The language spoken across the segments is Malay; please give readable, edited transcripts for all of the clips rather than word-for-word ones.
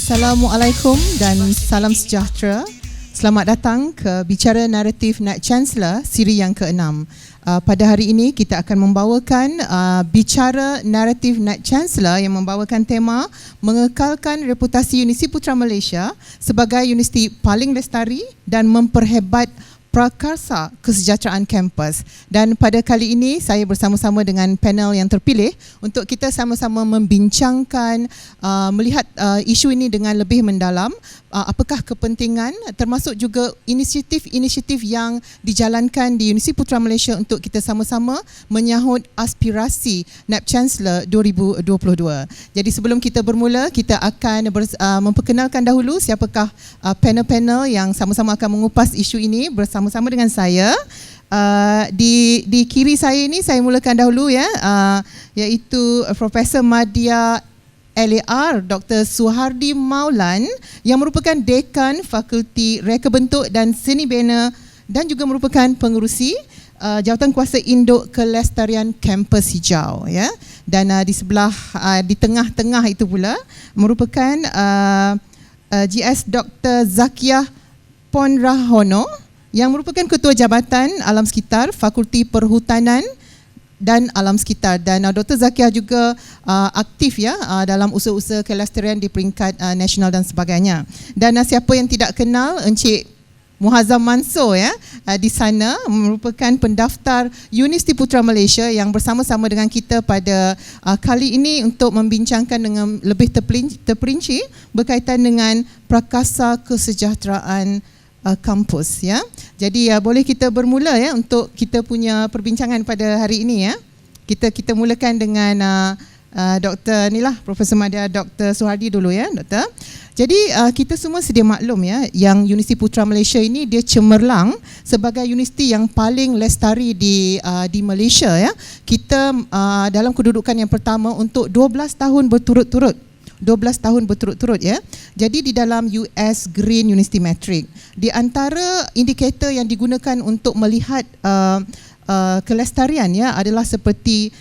Assalamualaikum dan salam sejahtera. Selamat datang ke Bicara Naratif Knight Chancellor siri yang ke-6. Pada hari ini kita akan membawakan Bicara Naratif Knight Chancellor yang membawakan tema mengekalkan reputasi Universiti Putra Malaysia sebagai universiti paling lestari dan memperhebat prakarsa kesejahteraan kampus. Dan pada kali ini saya bersama-sama dengan panel yang terpilih untuk kita sama-sama membincangkan, melihat isu ini dengan lebih mendalam, apakah kepentingan termasuk juga inisiatif-inisiatif yang dijalankan di Universiti Putra Malaysia untuk kita sama-sama menyahut aspirasi NAP Chancellor 2022. Jadi sebelum kita bermula, kita akan memperkenalkan dahulu siapakah panel-panel yang sama-sama akan mengupas isu ini bersama-sama dengan saya. Di kiri saya ini saya mulakan dahulu iaitu Profesor Madya LAR Dr. Suhardi Maulan yang merupakan Dekan Fakulti Reka Bentuk dan Seni Bina dan juga merupakan pengerusi Jawatan Kuasa Induk Kelestarian Kampus Hijau dan di sebelah di tengah-tengah itu pula merupakan GS Dr. Zakiah Ponrahono yang merupakan Ketua Jabatan Alam Sekitar Fakulti Perhutanan dan Alam Sekitar, dan Dr. Zakiah juga aktif dalam usaha-usaha kelestarian di peringkat nasional dan sebagainya. Dan siapa yang tidak kenal Encik Muhazzam Mansor di sana merupakan pendaftar Universiti Putra Malaysia yang bersama-sama dengan kita pada kali ini untuk membincangkan dengan lebih terperinci berkaitan dengan prakarsa kesejahteraan kampus Jadi boleh kita bermula untuk kita punya perbincangan pada hari ini Kita mulakan dengan Dr. Profesor Madya Dr. Suhardi dulu Doktor. Jadi kita semua sedia maklum yang Universiti Putra Malaysia ini dia cemerlang sebagai universiti yang paling lestari di Malaysia Kita dalam kedudukan yang pertama untuk 12 tahun berturut-turut. Jadi di dalam US Green University Metric, di antara indikator yang digunakan untuk melihat kelestarian adalah seperti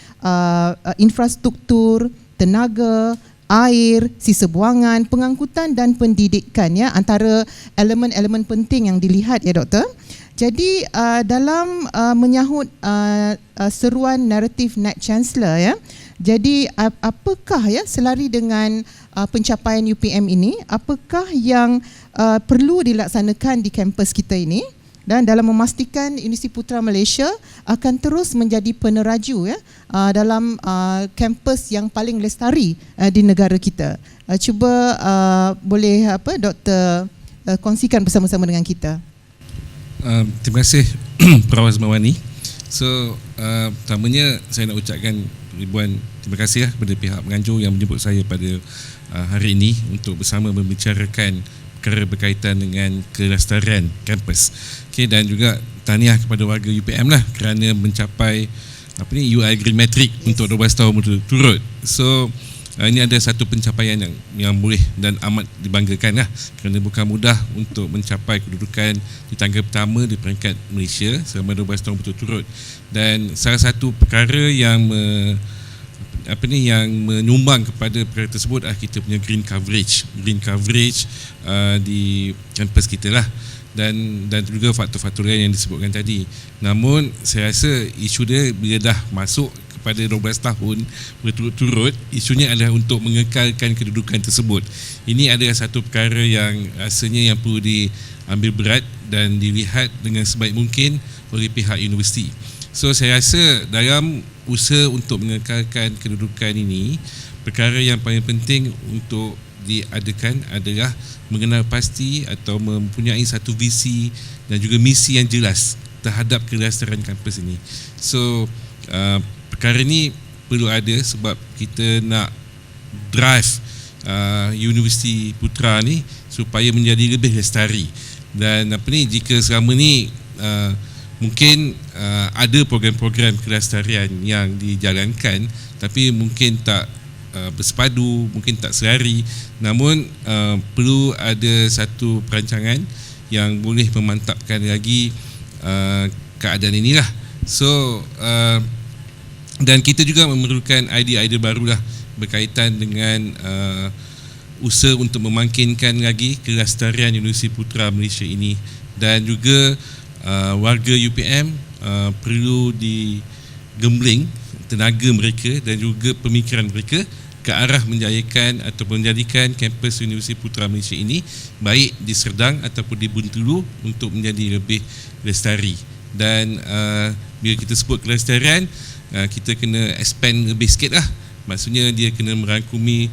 infrastruktur, tenaga, air, sisa buangan, pengangkutan dan pendidikan antara elemen-elemen penting yang dilihat doktor. Jadi dalam menyahut seruan naratif Knight Chancellor jadi apakah selari dengan pencapaian UPM ini, apakah yang perlu dilaksanakan di kampus kita ini dan dalam memastikan Universiti Putra Malaysia akan terus menjadi peneraju dalam kampus yang paling lestari di negara kita. Cuba boleh Doktor kongsikan bersama-sama dengan kita. Terima kasih Perawat Mawani. Pertamanya saya nak ucapkan ribuan terima kasih kepada pihak penganjur yang menjemput saya pada hari ini untuk bersama membicarakan perkara berkaitan dengan kelestarian kampus. Dan juga tahniah kepada warga UPM kerana mencapai UI Green Metric untuk 12 tahun berturut-turut. Ini ada satu pencapaian yang boleh dan amat dibanggakan kerana bukan mudah untuk mencapai kedudukan di tangga pertama di peringkat Malaysia selama 12 tahun berturut-turut. Dan salah satu perkara yang yang menyumbang kepada perkara tersebut adalah kita punya green coverage di kampus kita dan juga faktor-faktor lain yang disebutkan tadi. Namun saya rasa isu dia bila dah masuk pada 12 tahun berturut-turut, isunya adalah untuk mengekalkan kedudukan tersebut. Ini adalah satu perkara yang rasanya yang perlu diambil berat dan dilihat dengan sebaik mungkin oleh pihak universiti. Saya rasa dalam usaha untuk mengekalkan kedudukan ini, perkara yang paling penting untuk diadakan adalah mengenal pasti atau mempunyai satu visi dan juga misi yang jelas terhadap kelestarian kampus ini. Perkara ini perlu ada sebab kita nak drive Universiti Putra ni supaya menjadi lebih lestari. Dan jika selama ni mungkin ada program-program kelestarian yang dijalankan tapi mungkin tak bersepadu, mungkin tak selari, namun perlu ada satu perancangan yang boleh memantapkan lagi keadaan inilah. Dan kita juga memerlukan idea-idea barulah berkaitan dengan usaha untuk memangkinkan lagi kelestarian Universiti Putra Malaysia ini, dan juga warga UPM perlu digembling tenaga mereka dan juga pemikiran mereka ke arah menjayakan atau menjadikan kampus Universiti Putra Malaysia ini baik di Serdang ataupun di Bintulu untuk menjadi lebih lestari. Dan bila kita sebut kelestarian, kita kena expand lebih sikit lah. Maksudnya dia kena merangkumi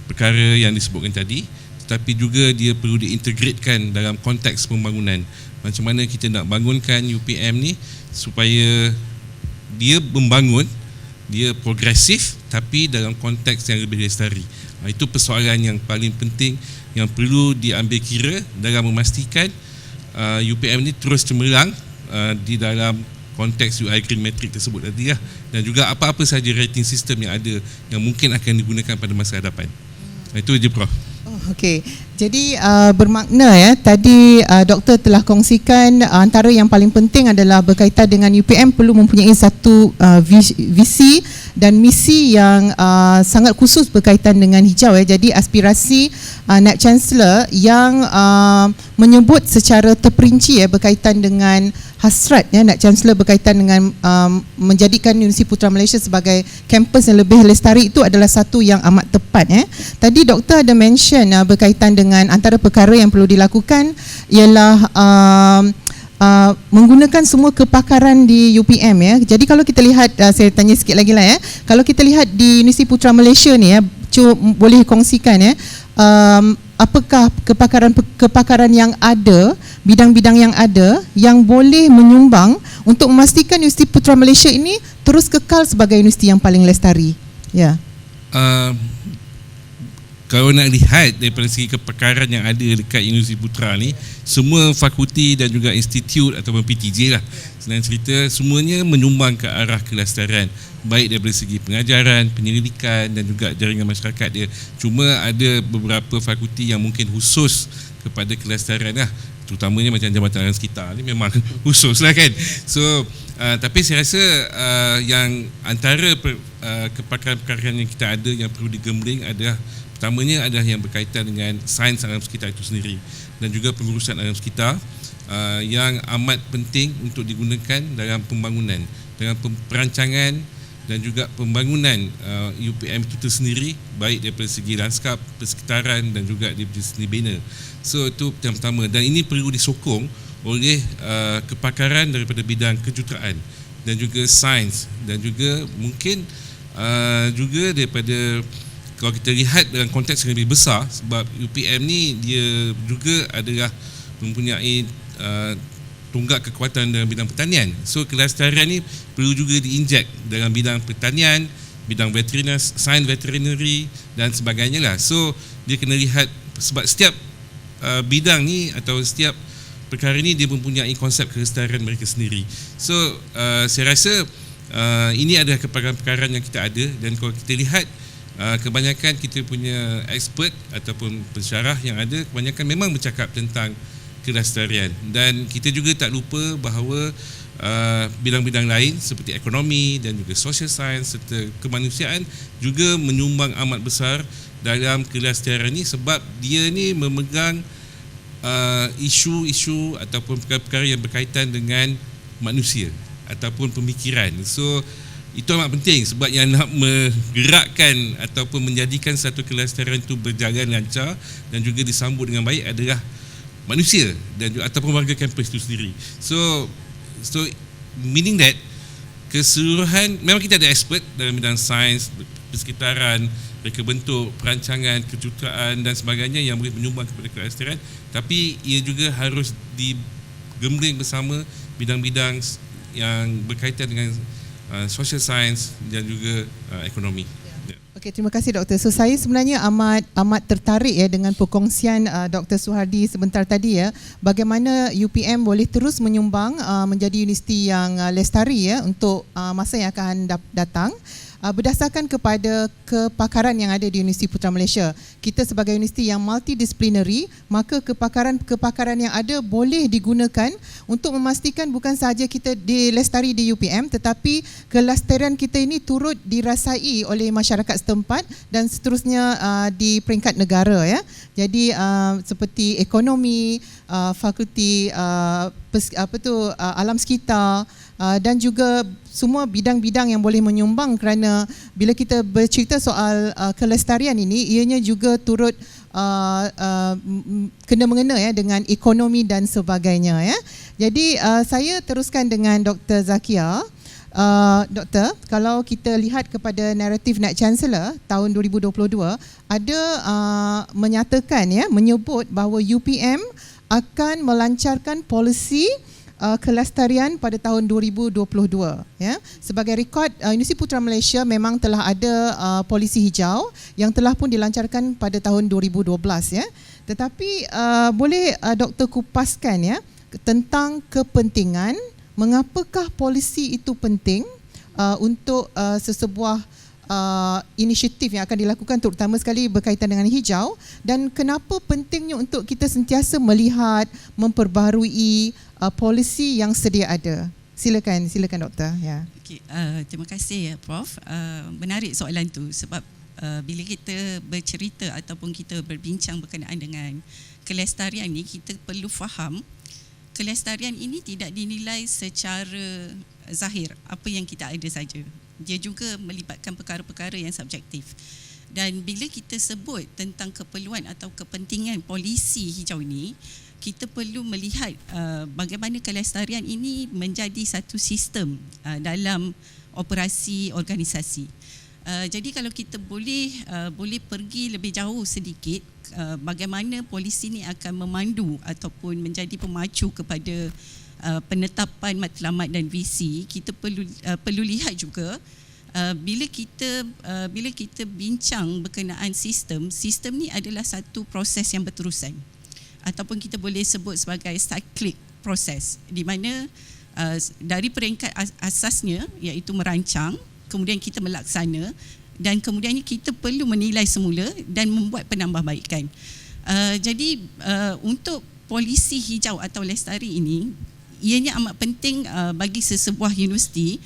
perkara yang disebutkan tadi, tetapi juga dia perlu diintegratekan dalam konteks pembangunan. Macam mana kita nak bangunkan UPM ni supaya dia membangun, dia progresif tapi dalam konteks yang lebih lestari. Itu persoalan yang paling penting yang perlu diambil kira dalam memastikan UPM ni terus cemerlang di dalam konteks UI Green Matrix tersebut tadi lah, dan juga apa-apa sahaja rating sistem yang ada yang mungkin akan digunakan pada masa hadapan. Itu je, Prof. Okey, jadi bermakna ya tadi doktor telah kongsikan antara yang paling penting adalah berkaitan dengan UPM perlu mempunyai satu visi dan misi yang sangat khusus berkaitan dengan hijau ya. Jadi aspirasi Naib Chancellor yang menyebut secara terperinci ya berkaitan dengan hasrat ya Naib Chancellor berkaitan dengan menjadikan Universiti Putra Malaysia sebagai kampus yang lebih lestari, itu adalah satu yang amat tepat ya. Tadi doktor ada mention berkaitan dengan antara perkara yang perlu dilakukan ialah menggunakan semua kepakaran di UPM ya. Jadi kalau kita lihat, saya tanya sikit lagi lah ya, kalau kita lihat di Universiti Putra Malaysia ni ya, boleh kongsikan ya, apakah kepakaran yang ada, bidang-bidang yang ada yang boleh menyumbang untuk memastikan Universiti Putra Malaysia ini terus kekal sebagai universiti yang paling lestari ya. Kalau nak lihat daripada segi kepakaran yang ada dekat Universiti Putra ni, semua fakulti dan juga institut ataupun PTJ lah, senang cerita, semuanya menyumbang ke arah kelestarian, baik daripada segi pengajaran, penyelidikan dan juga jaringan masyarakat dia. Cuma ada beberapa fakulti yang mungkin khusus kepada kelestarian lah, terutamanya macam Jabatan Alam Sekitar ni memang khusus lah kan. So tapi saya rasa yang antara kepakaran-kepakaran yang kita ada yang perlu digembling adalah, pertamanya adalah yang berkaitan dengan sains alam sekitar itu sendiri dan juga pengurusan alam sekitar yang amat penting untuk digunakan dalam pembangunan, dalam perancangan dan juga pembangunan UPM itu tersendiri, baik daripada segi lanskap, persekitaran dan juga daripada segi bina. So itu yang pertama, dan ini perlu disokong oleh kepakaran daripada bidang kejuruteraan dan juga sains, dan juga mungkin juga daripada, kalau kita lihat dalam konteks yang lebih besar, sebab UPM ni dia juga adalah mempunyai tunggak kekuatan dalam bidang pertanian. So kelestarian ni perlu juga diinjek dalam bidang pertanian, bidang veteriner, sains veterinary dan sebagainya lah. So dia kena lihat, sebab setiap bidang ni atau setiap perkara ni dia mempunyai konsep kelestarian mereka sendiri. So saya rasa ini adalah kepakaran-kepakaran yang kita ada, dan kalau kita lihat kebanyakan kita punya expert ataupun pensyarah yang ada, kebanyakan memang bercakap tentang kelestarian, dan kita juga tak lupa bahawa bidang-bidang lain seperti ekonomi dan juga social science serta kemanusiaan juga menyumbang amat besar dalam kelestarian ini, sebab dia ni memegang isu-isu ataupun perkara-perkara yang berkaitan dengan manusia ataupun pemikiran. So itu amat penting, sebab yang nak menggerakkan ataupun menjadikan satu kelestarian itu berjalan lancar dan juga disambut dengan baik adalah manusia dan juga ataupun warga kampus itu sendiri. So meaning that keseluruhan, memang kita ada expert dalam bidang sains, persekitaran, reka bentuk, perancangan, kejuruteraan dan sebagainya yang boleh menyumbang kepada kelestarian, tapi ia juga harus digembling bersama bidang-bidang yang berkaitan dengan social science dan juga ekonomi. Okey, terima kasih doktor. So saya sebenarnya amat tertarik ya dengan perkongsian Dr. Suhardi sebentar tadi ya, bagaimana UPM boleh terus menyumbang menjadi universiti yang lestari ya untuk masa yang akan datang. berdasarkan kepada kepakaran yang ada di Universiti Putra Malaysia. Kita sebagai universiti yang multidisciplinary, maka kepakaran yang ada boleh digunakan untuk memastikan bukan sahaja kita dilestari di UPM, tetapi kelestarian kita ini turut dirasai oleh masyarakat setempat dan seterusnya di peringkat negara, ya. Jadi seperti ekonomi, fakulti alam sekitar, dan juga semua bidang-bidang yang boleh menyumbang, kerana bila kita bercerita soal kelestarian ini, ianya juga turut kena-mengena, ya, dengan ekonomi dan sebagainya, ya. Jadi saya teruskan dengan Dr. Zakia. Doktor, kalau kita lihat kepada naratif Naib Chancellor tahun 2022, ada menyatakan, ya, menyebut bahawa UPM akan melancarkan polisi kelestarian pada tahun 2022, ya. Sebagai rekod, Universiti Putra Malaysia memang telah ada polisi hijau yang telah pun dilancarkan pada tahun 2012, ya. Tetapi boleh doktor kupaskan, ya, tentang kepentingan, mengapakah polisi itu penting untuk sesebuah inisiatif yang akan dilakukan, terutama sekali berkaitan dengan hijau, dan kenapa pentingnya untuk kita sentiasa melihat, memperbaharui polisi yang sedia ada. Silakan doktor. Ya. Okay, terima kasih, ya, Prof. Menarik soalan tu sebab bila kita bercerita ataupun kita berbincang berkenaan dengan kelestarian ni, kita perlu faham kelestarian ini tidak dinilai secara zahir, apa yang kita ada saja. Dia juga melibatkan perkara-perkara yang subjektif. Dan bila kita sebut tentang keperluan atau kepentingan polisi hijau ini, kita perlu melihat bagaimana kelestarian ini menjadi satu sistem dalam operasi organisasi. Jadi kalau kita boleh pergi lebih jauh sedikit, bagaimana polisi ini akan memandu ataupun menjadi pemacu kepada penetapan matlamat dan visi, kita perlu lihat juga bila kita bincang berkenaan sistem ni adalah satu proses yang berterusan, ataupun kita boleh sebut sebagai cyclic proses, di mana dari peringkat asasnya iaitu merancang, kemudian kita melaksana, dan kemudiannya kita perlu menilai semula dan membuat penambahbaikan. Jadi untuk polisi hijau atau lestari ini, ianya amat penting bagi sesebuah universiti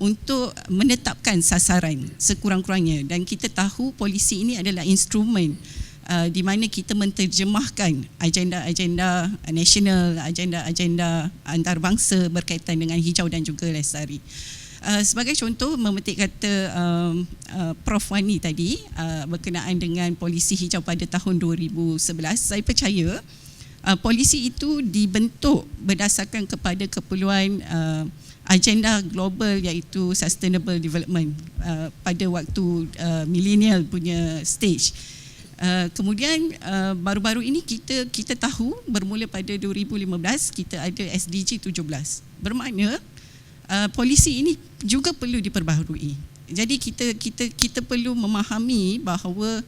untuk menetapkan sasaran sekurang-kurangnya, dan kita tahu polisi ini adalah instrumen di mana kita menterjemahkan agenda-agenda nasional, agenda-agenda antarabangsa berkaitan dengan hijau dan juga lestari. Sebagai contoh, memetik kata Prof Wani tadi berkenaan dengan polisi hijau pada tahun 2011, saya percaya polisi itu dibentuk berdasarkan kepada keperluan agenda global iaitu sustainable development pada waktu millennial punya stage. Kemudian baru-baru ini kita tahu bermula pada 2015 kita ada SDG 17. Bermakna polisi ini juga perlu diperbaharui. Jadi kita perlu memahami bahawa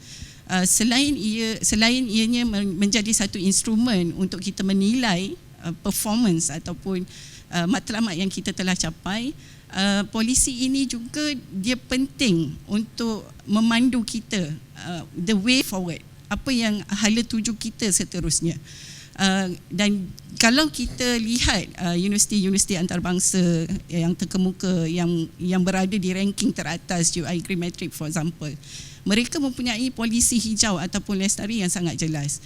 selain ianya menjadi satu instrumen untuk kita menilai performance ataupun matlamat yang kita telah capai, polisi ini juga dia penting untuk memandu kita the way forward, apa yang hala tuju kita seterusnya. Dan kalau kita lihat universiti-universiti antarabangsa yang terkemuka yang berada di ranking teratas UI Green Metric for example, mereka mempunyai polisi hijau ataupun lestari yang sangat jelas.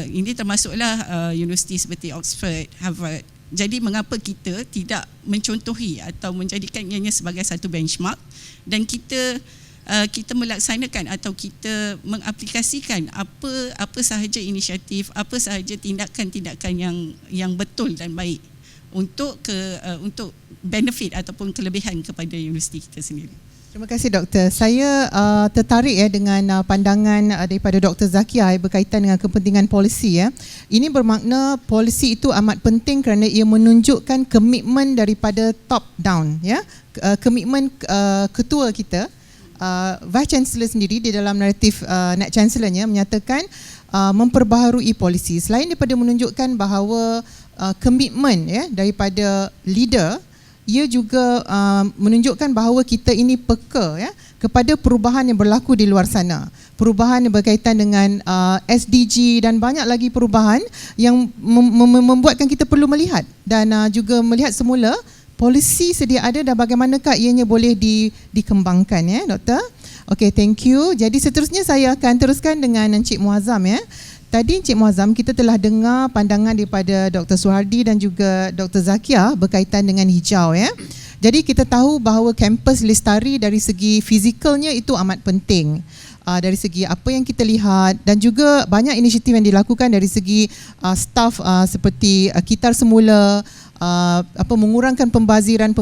Ini termasuklah universiti seperti Oxford, Harvard. Jadi mengapa kita tidak mencontohi atau menjadikan ianya sebagai satu benchmark, dan kita melaksanakan atau kita mengaplikasikan apa sahaja inisiatif, apa sahaja tindakan-tindakan yang betul dan baik untuk benefit ataupun kelebihan kepada universiti kita sendiri. Terima kasih doktor. Saya tertarik dengan pandangan daripada Dr. Zakia berkaitan dengan kepentingan polisi. Ini bermakna polisi itu amat penting kerana ia menunjukkan komitmen daripada top down, komitmen ketua kita. Vice Chancellor sendiri di dalam naratif Naib Chancellornya menyatakan memperbaharui polisi. Selain daripada menunjukkan bahawa komitmen daripada leader ia juga menunjukkan bahawa kita ini peka ya kepada perubahan yang berlaku di luar sana. Perubahan yang berkaitan dengan SDG dan banyak lagi perubahan yang membuatkan kita perlu melihat dan juga melihat semula polisi sedia ada dan bagaimanakah ianya boleh dikembangkan ya, Doktor. Okey, thank you. Jadi seterusnya saya akan teruskan dengan Encik Muazzam ya. Tadi Encik Muazzam kita telah dengar pandangan daripada Dr. Suhardi dan juga Dr. Zakia berkaitan dengan hijau ya. Jadi kita tahu bahawa kampus Lestari dari segi fizikalnya itu amat penting. Dari segi apa yang kita lihat dan juga banyak inisiatif yang dilakukan dari segi staf seperti kitar semula, mengurangkan pembaziran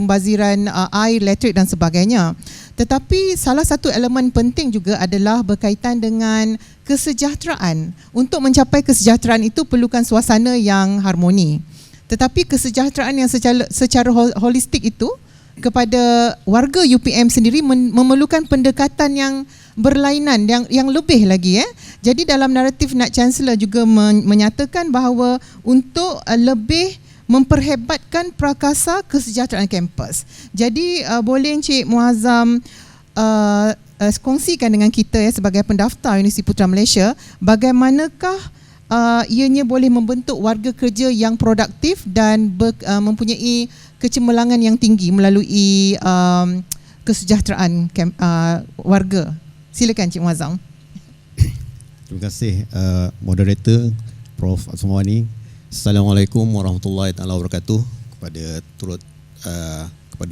air, elektrik dan sebagainya. Tetapi salah satu elemen penting juga adalah berkaitan dengan kesejahteraan. Untuk mencapai kesejahteraan itu perlukan suasana yang harmoni. Tetapi kesejahteraan yang secara holistik itu kepada warga UPM sendiri memerlukan pendekatan yang berlainan, yang lebih lagi ya. Jadi dalam naratif Nak Chancellor juga menyatakan bahawa untuk lebih memperhebatkan prakasa kesejahteraan kampus. Jadi boleh Encik Muazzam kongsikan dengan kita ya sebagai pendaftar Universiti Putra Malaysia, bagaimanakah ianya boleh membentuk warga kerja yang produktif dan mempunyai kecemerlangan yang tinggi melalui kesejahteraan warga. Silakan Cik Muazzam. Terima kasih moderator Prof. Asmawani. Assalamualaikum warahmatullahi taala wabarakatuh kepada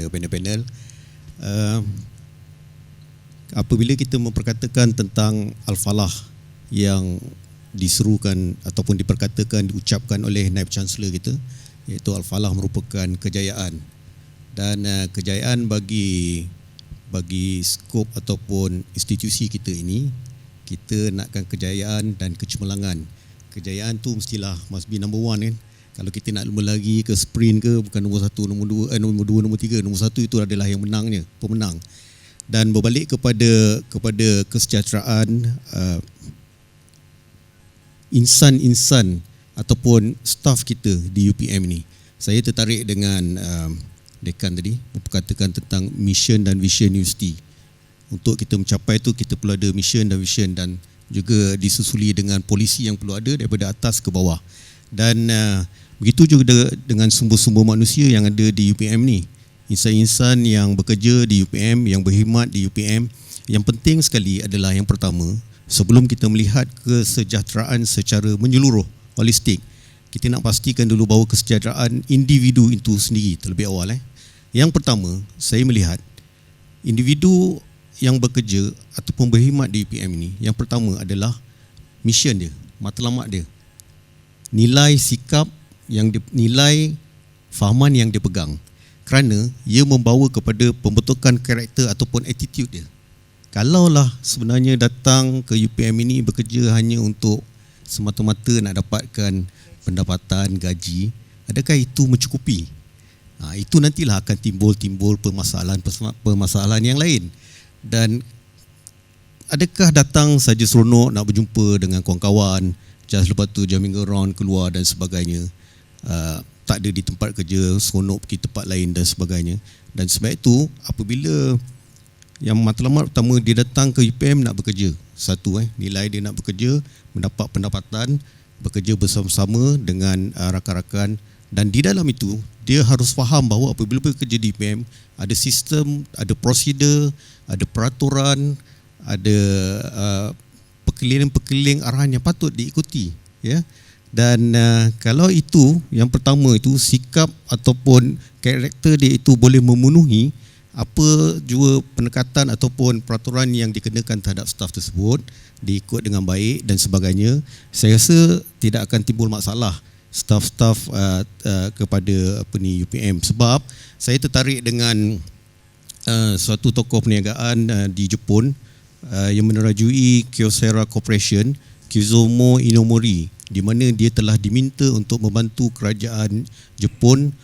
panel-panel. Apabila kita memperkatakan tentang Al-Falah yang diserukan ataupun diucapkan oleh Naib Chancellor kita, iaitu Al-Falah merupakan kejayaan dan kejayaan bagi skop ataupun institusi kita ini. Kita nakkan kejayaan dan kecemerlangan. Kejayaan tu mestilah must be number one kan. Kalau kita nak lumba lagi ke sprint ke, bukan nombor 1, nombor 2, nombor 2, nombor 3, nombor 1 itu adalah yang menangnya, pemenang. Dan berbalik kepada kesejahteraan insan-insan ataupun staf kita di UPM ni. Saya tertarik dengan dekan tadi memperkatakan tentang mission dan vision universiti. Untuk kita mencapai itu kita perlu ada mission dan vision dan juga disusuli dengan polisi yang perlu ada daripada atas ke bawah. Dan begitu juga dengan sumber-sumber manusia yang ada di UPM ni. Insan-insan yang bekerja di UPM, yang berkhidmat di UPM, yang penting sekali adalah yang pertama, sebelum kita melihat kesejahteraan secara menyeluruh, holistik, kita nak pastikan dulu bahawa kesejahteraan individu itu sendiri terlebih awal. Yang pertama, saya melihat individu yang bekerja ataupun berkhidmat di UPM ini, yang pertama adalah mission dia, matlamat dia, nilai sikap nilai fahaman yang dia pegang, kerana ia membawa kepada pembentukan karakter ataupun attitude dia. Kalaulah sebenarnya datang ke UPM ini bekerja hanya untuk semata-mata nak dapatkan pendapatan, gaji, adakah itu mencukupi? Itu nantilah akan timbul permasalahan yang lain. Dan adakah datang saja seronok nak berjumpa dengan kawan-kawan, just lepas tu jamming around, keluar dan sebagainya, tak ada di tempat kerja, seronok pergi tempat lain dan sebagainya. Dan sebab itu apabila yang matlamat pertama dia datang ke UPM nak bekerja, satu nilai dia nak bekerja, mendapat pendapatan, bekerja bersama-sama dengan rakan-rakan, dan di dalam itu dia harus faham bahawa apabila bekerja di UPM ada sistem, ada prosedur, ada peraturan, ada perkeliling-perkeliling arahan yang patut diikuti ya. Dan kalau itu yang pertama itu sikap ataupun karakter dia itu boleh memenuhi apa jua pendekatan ataupun peraturan yang dikenakan terhadap staf tersebut, diikut dengan baik dan sebagainya, saya rasa tidak akan timbul masalah staf-staf kepada UPM. Sebab saya tertarik dengan suatu tokoh perniagaan di Jepun yang menerajui Kyocera Corporation, Kizomo Inomori, di mana dia telah diminta untuk membantu kerajaan Jepun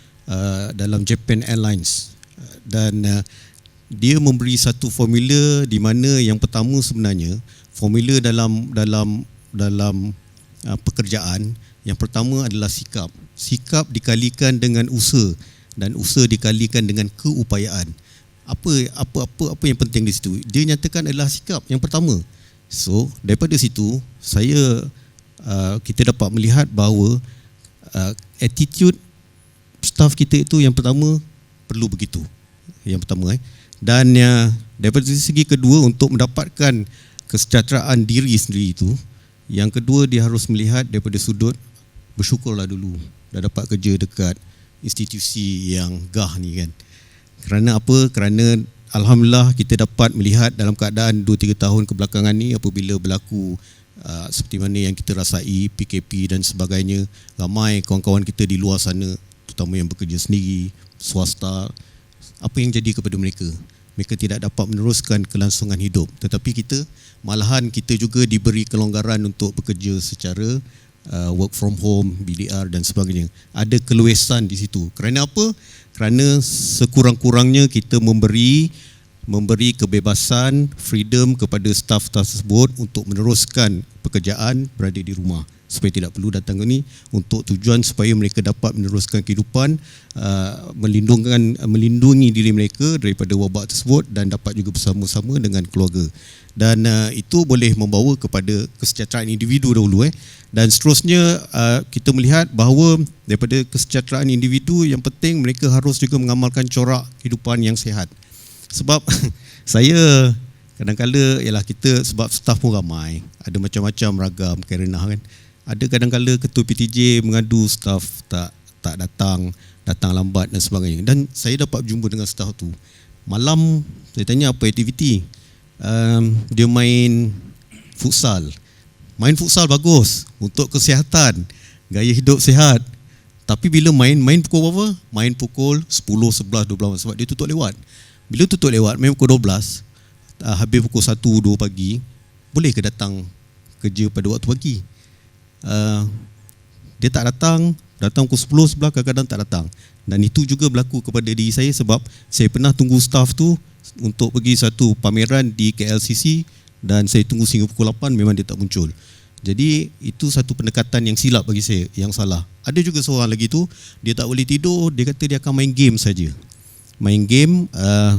dalam Japan Airlines. Dan dia memberi satu formula di mana yang pertama sebenarnya formula dalam pekerjaan, yang pertama adalah sikap dikalikan dengan usaha dan usaha dikalikan dengan keupayaan. Apa yang penting di situ? Dia nyatakan adalah sikap yang pertama. So daripada situ kita dapat melihat bahawa attitude staff kita itu yang pertama perlu begitu. Yang pertama dan daripada segi kedua, untuk mendapatkan kesejahteraan diri sendiri itu, yang kedua dia harus melihat daripada sudut bersyukurlah dulu dah dapat kerja dekat institusi yang gah ni kan. Kerana apa? Kerana alhamdulillah kita dapat melihat dalam keadaan 2-3 tahun kebelakangan ni, apabila berlaku seperti mana yang kita rasai, PKP dan sebagainya, ramai kawan-kawan kita di luar sana, terutama yang bekerja sendiri, swasta, apa yang jadi kepada mereka? Mereka tidak dapat meneruskan kelangsungan hidup. Tetapi malahan kita juga diberi kelonggaran untuk bekerja secara work from home, BDR dan sebagainya. Ada keluasan di situ. Kerana apa? Kerana sekurang-kurangnya kita memberi kebebasan, freedom kepada staf tersebut untuk meneruskan pekerjaan berada di rumah, supaya tidak perlu datang ke ni, untuk tujuan supaya mereka dapat meneruskan kehidupan, melindungi diri mereka daripada wabak tersebut dan dapat juga bersama-sama dengan keluarga. Dan itu boleh membawa kepada kesejahteraan individu dahulu dan seterusnya kita melihat bahawa daripada kesejahteraan individu, yang penting mereka harus juga mengamalkan corak kehidupan yang sihat. Sebab saya kadang-kadang ialah kita, sebab staf pun ramai, ada macam-macam ragam kerenah kan. Ada kadang-kadang ketua PTJ mengadu staf tak datang lambat dan sebagainya. Dan saya dapat jumpa dengan staf tu. Malam saya tanya apa aktiviti. Dia main futsal. Main futsal bagus untuk kesihatan, gaya hidup sihat. Tapi bila main pukul berapa? Main pukul 10, 11, 12 sebab dia tutup lewat. Bila tutup lewat, main pukul 12, habis pukul 1, 2 pagi, boleh ke datang kerja pada waktu pagi? Dia tak datang pukul 10, 11, kadang-kadang tak datang. Dan itu juga berlaku kepada diri saya, sebab saya pernah tunggu staff tu untuk pergi satu pameran di KLCC dan saya tunggu sehingga pukul 8, memang dia tak muncul. Jadi itu satu pendekatan yang silap bagi saya, yang salah. Ada juga seorang lagi tu, dia tak boleh tidur, dia kata dia akan main game saja. Main game,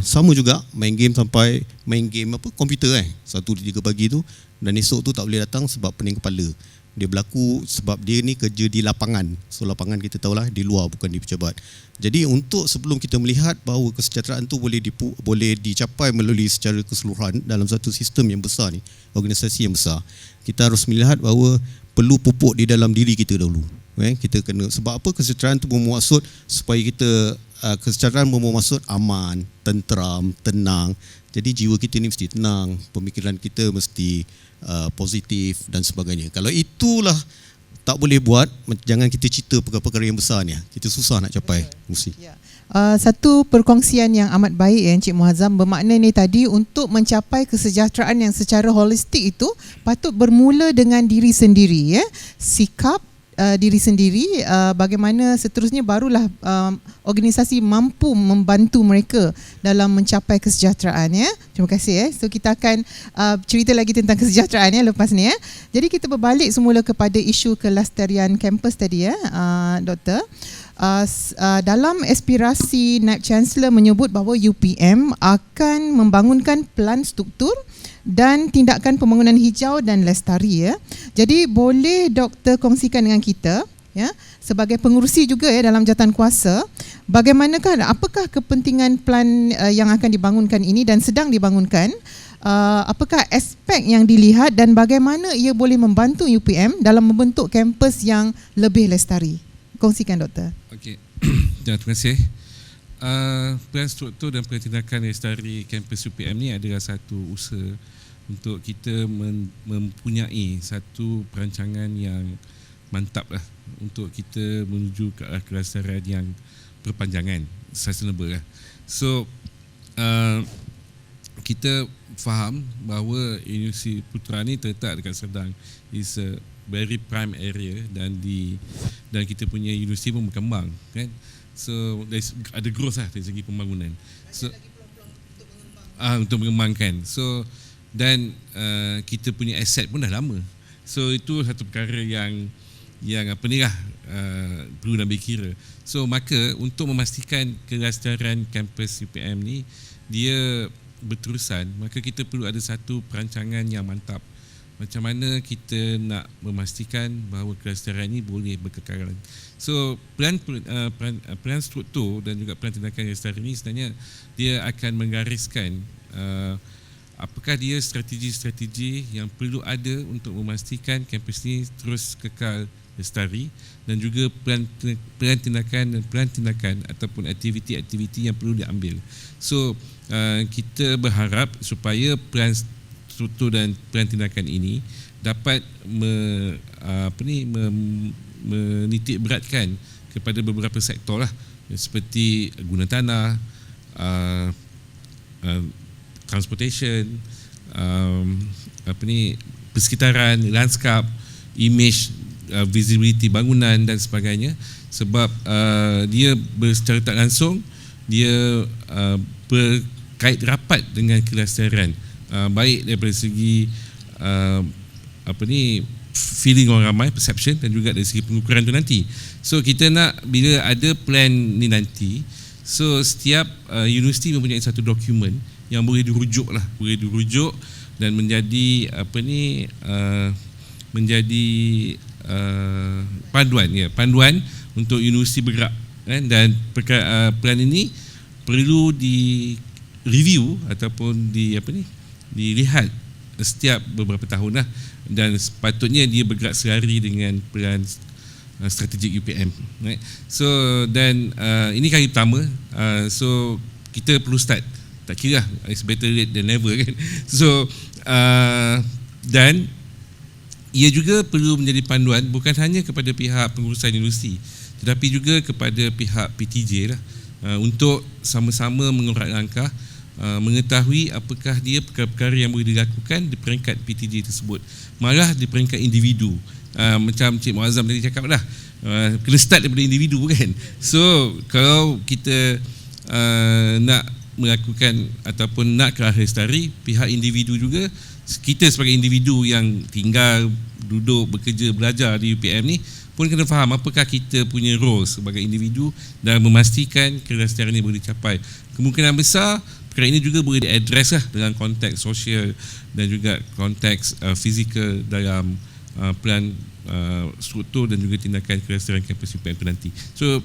sama juga main game sampai main game komputer 1-3 pagi tu, dan esok tu tak boleh datang sebab pening kepala. Dia berlaku sebab dia ni kerja di lapangan. So lapangan kita tahulah di luar, bukan di pejabat. Jadi untuk sebelum kita melihat bahawa kesejahteraan tu boleh dicapai melalui secara keseluruhan dalam satu sistem yang besar ni, organisasi yang besar, kita harus melihat bahawa perlu pupuk di dalam diri kita dahulu. Kita kena, sebab apa? Kesejahteraan tu bermaksud supaya kita kesejahteraan bermaksud aman, tenteram, tenang. Jadi jiwa kita ni mesti tenang, pemikiran kita mesti positif dan sebagainya. Kalau itulah tak boleh buat, jangan kita cerita perkara-perkara yang besar ni. Kita susah nak capai. Mesti. Satu perkongsian yang amat baik Encik Muazzam, bermakna ni tadi, untuk mencapai kesejahteraan yang secara holistik itu patut bermula dengan diri sendiri, sikap diri sendiri, bagaimana seterusnya barulah organisasi mampu membantu mereka dalam mencapai kesejahteraan. Terima kasih. So kita akan cerita lagi tentang kesejahteraan lepas ni. Jadi kita berbalik semula kepada isu kelestarian kampus tadi, Doktor. Dalam aspirasi Naib Chancellor menyebut bahawa UPM akan membangunkan pelan struktur dan tindakan pembangunan hijau dan lestari. Jadi boleh Doktor kongsikan dengan kita, sebagai pengerusi juga dalam jawatan kuasa, bagaimanakah, apakah kepentingan pelan yang akan dibangunkan ini dan sedang dibangunkan, apakah aspek yang dilihat dan bagaimana ia boleh membantu UPM dalam membentuk kampus yang lebih lestari? Kongsikan Doktor. Okey. Terima kasih. Pelan struktur dan pertindakan lestari kampus UPM ni adalah satu usaha untuk kita mempunyai satu perancangan yang mantap lah untuk kita menuju ke arah kelestarian yang berpanjangan, sustainable lah. So kita faham bahawa Universiti Putra ni terletak dekat Serdang, is a very prime area, dan kita punya universiti pun berkembang kan. So ada growth lah dari segi pembangunan. So untuk mengembangkan. So dan kita punya aset pun dah lama. So itu satu perkara yang apa ni lah, perlu ambil kira. So maka untuk memastikan kelestarian kampus UPM ni dia berterusan, maka kita perlu ada satu perancangan yang mantap. Macam mana kita nak memastikan bahawa kelestarian ini boleh berkekalan. So peran struktur dan juga peran tindakan kelestarian ini sebenarnya dia akan menggariskan apakah dia strategi-strategi yang perlu ada untuk memastikan kampus ini terus kekal lestari, dan juga peran tindakan ataupun aktiviti-aktiviti yang perlu diambil. So kita berharap supaya peran struktur dan peran tindakan ini dapat menitik beratkan kepada beberapa sektor lah, seperti guna tanah, transportation, persekitaran, lanskap, image, visibility bangunan dan sebagainya. Sebab dia secara tak langsung dia berkait rapat dengan kelestarian, baik daripada segi feeling orang ramai, perception, dan juga dari segi pengukuran tu nanti. So kita nak bila ada plan ni nanti, so setiap universiti mempunyai satu dokumen yang boleh dirujuk dan menjadi panduan untuk universiti bergerak, kan? Dan plan ini perlu di review ataupun dilihat setiap beberapa tahun lah, dan sepatutnya dia bergerak serari dengan peran strategik UPM, right? So dan ini kali pertama, so kita perlu start, tak kira lah, it's better late than never, kan? So dan ia juga perlu menjadi panduan bukan hanya kepada pihak pengurusan universiti, tetapi juga kepada pihak PTJ lah, untuk sama-sama mengurat langkah, mengetahui apakah dia perkara-perkara yang boleh dilakukan di peringkat PTJ tersebut, malah di peringkat individu. Macam Cik Muazzam tadi cakap lah, kena start daripada individu, kan? So kalau kita nak melakukan ataupun nak ke arah lestari, pihak individu juga, kita sebagai individu yang tinggal, duduk, bekerja, belajar di UPM ni pun kena faham apakah kita punya role sebagai individu dalam memastikan kelestarian ini boleh dicapai. Kemungkinan besar perkara ini juga boleh diadres lah dalam konteks sosial dan juga konteks fizikal dalam pelan struktur dan juga tindakan kelestarian kampus UPM itu nanti. So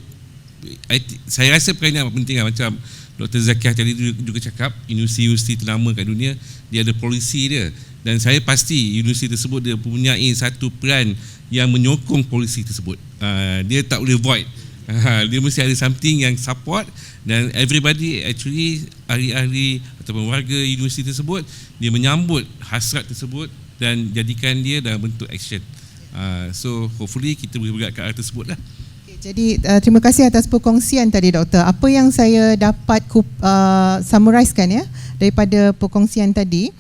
saya rasa perkara ini amat penting lah. Macam Dr. Zakiah tadi juga cakap, universiti ternama kat dunia dia ada polisi dia, dan saya pasti universiti tersebut dia mempunyai satu peran yang menyokong polisi tersebut. Dia tak boleh void, dia mesti ada something yang support, dan everybody actually, ahli-ahli ataupun warga universiti tersebut, dia menyambut hasrat tersebut dan jadikan dia dalam bentuk action. So hopefully kita boleh bergerak ke arah tersebut lah. Jadi terima kasih atas perkongsian tadi, Doktor. Apa yang saya dapat summarizekan ya daripada perkongsian tadi,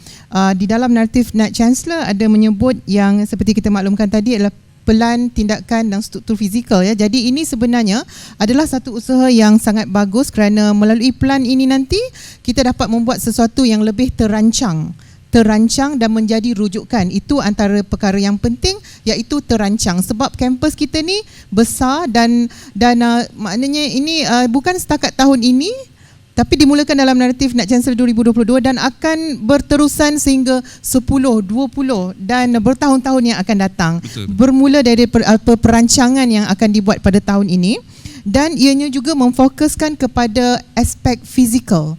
di dalam naratif Knight Chancellor ada menyebut yang seperti kita maklumkan tadi adalah pelan, tindakan dan struktur fizikal ya. Jadi ini sebenarnya adalah satu usaha yang sangat bagus, kerana melalui pelan ini nanti kita dapat membuat sesuatu yang lebih terancang dan menjadi rujukan. Itu antara perkara yang penting, iaitu terancang. Sebab kampus kita ni besar dan maknanya ini bukan setakat tahun ini, tapi dimulakan dalam naratif Knight Chancellor 2022 dan akan berterusan sehingga 10, 20 dan bertahun-tahun yang akan datang. Betul. Bermula dari perancangan yang akan dibuat pada tahun ini, dan ianya juga memfokuskan kepada aspek fizikal